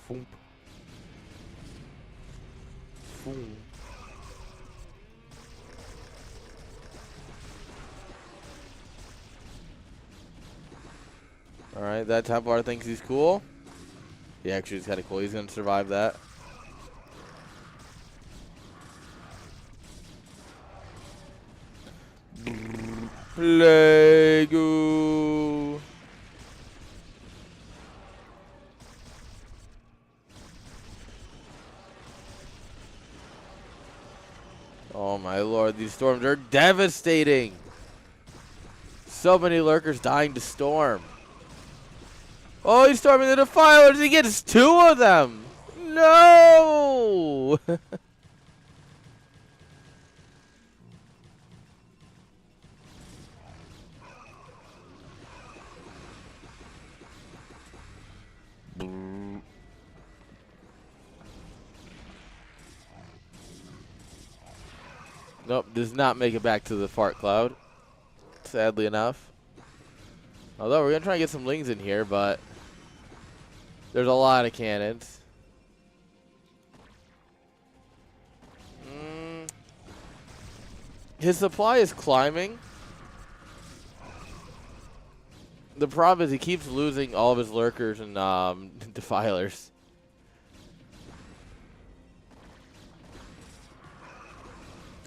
Foomp. Foom. Alright, that Templar thinks he's cool. He actually is kind of cool. He's going to survive that. Plague-oo. Oh my lord, these storms are devastating. So many lurkers dying to storm. Oh, he's storming the defilers. He gets 2 of them. No. Nope, does not make it back to the fart cloud, sadly enough. Although we're going to try and get some lings in here, but there's a lot of cannons. His supply is climbing. The problem is he keeps losing all of his lurkers and defilers.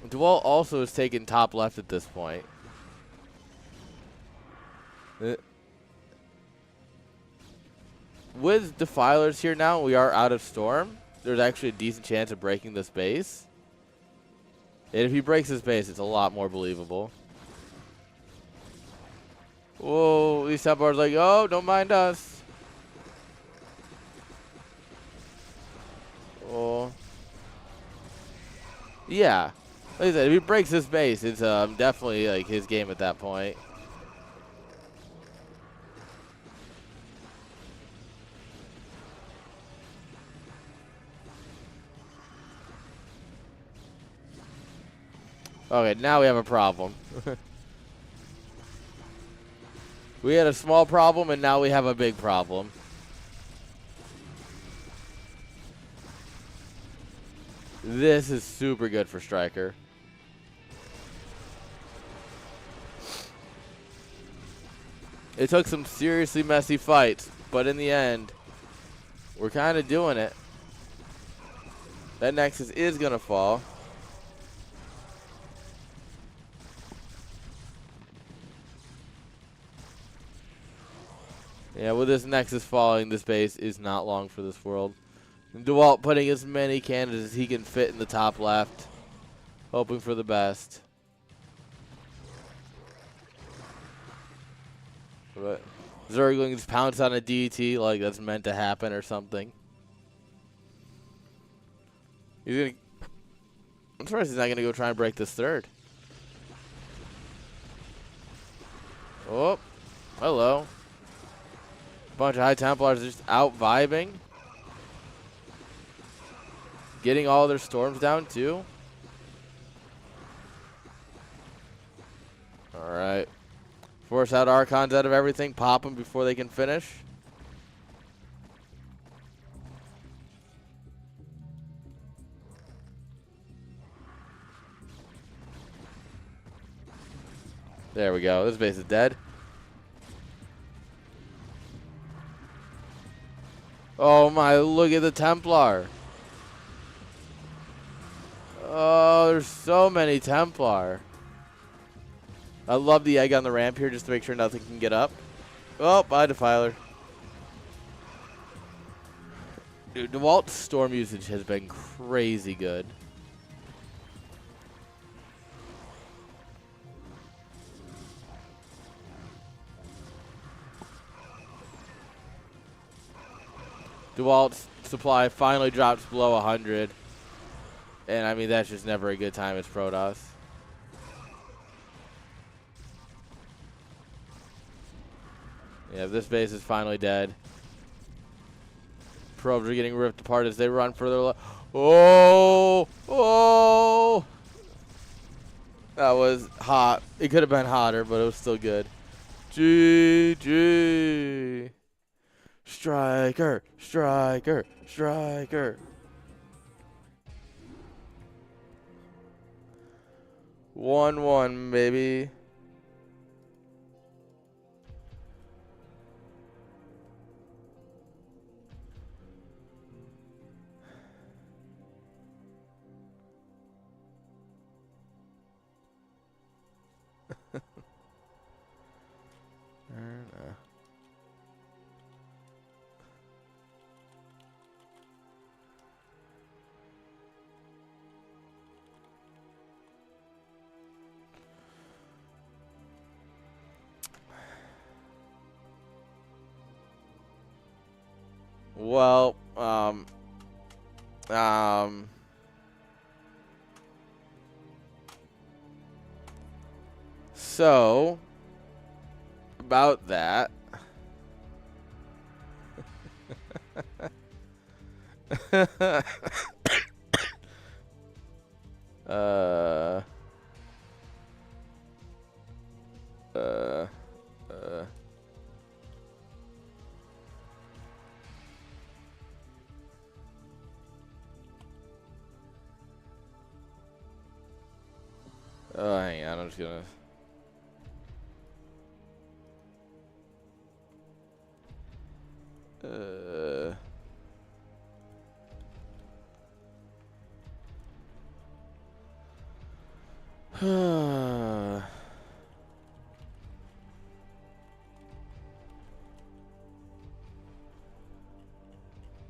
Dwell also is taking top left at this point. With defilers here now, we are out of storm. There's actually a decent chance of breaking this base. And if he breaks this base, it's a lot more believable. Whoa, these Templars like, oh, don't mind us. Oh. Yeah. Like I said, if he breaks this base, it's definitely like his game at that point. Okay, now we have a problem. We had a small problem, and now we have a big problem. This is super good for Striker. It took some seriously messy fights, but in the end, we're kind of doing it. That Nexus is going to fall. Yeah, with this Nexus falling, this base is not long for this world. And DeWalt putting as many cannons as he can fit in the top left, hoping for the best. But Zerglings pounce on a DT like that's meant to happen or something. I'm surprised he's not going to go try and break this third. Oh, hello. Bunch of High Templars just out vibing. Getting all their storms down too. Alright. Force out Archons out of everything. Pop them before they can finish. There we go. This base is dead. Oh my, look at the Templar. Oh, there's so many Templar. I love the egg on the ramp here just to make sure nothing can get up. Oh, bye, Defiler. Dude, DeWalt's storm usage has been crazy good. DeWalt's supply finally drops below 100. And, I mean, that's just never a good time as Protoss. Yeah, this base is finally dead. Probes are getting ripped apart as they run further left. Oh! Oh! That was hot. It could have been hotter, but it was still good. GG! Striker! Striker! Striker! 1-1, baby. Well, so about that. uh, Oh, hang on. I'm just gonna.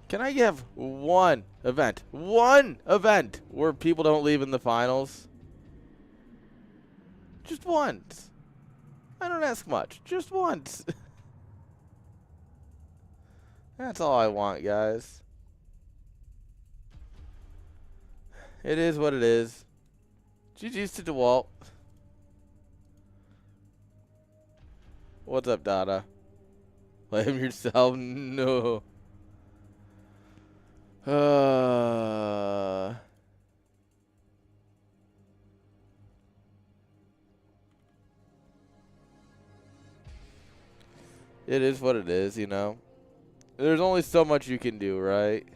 Can I have one event where people don't leave in the finals? Just once. I don't ask much. Just once. That's all I want, guys. It is what it is. GG's to DeWalt. What's up, Dada? Blame yourself? No. It is what it is, you know. There's only so much you can do, right?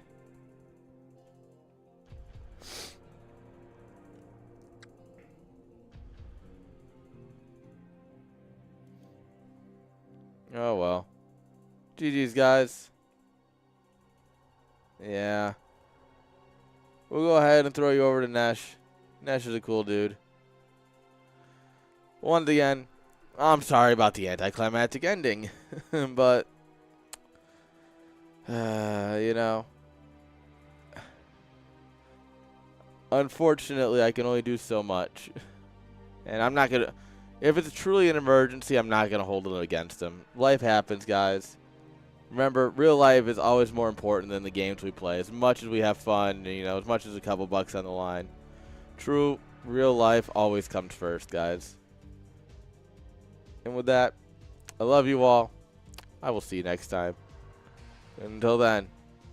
Oh, well. GG's, guys. Yeah. We'll go ahead and throw you over to Nesh. Nesh is a cool dude. Once again, I'm sorry about the anticlimactic ending. But, you know. Unfortunately, I can only do so much. And I'm not going to... If it's truly an emergency, I'm not going to hold it against them. Life happens, guys. Remember, real life is always more important than the games we play. As much as we have fun, you know, as much as a couple bucks on the line. True, real life always comes first, guys. And with that, I love you all. I will see you next time. Until then.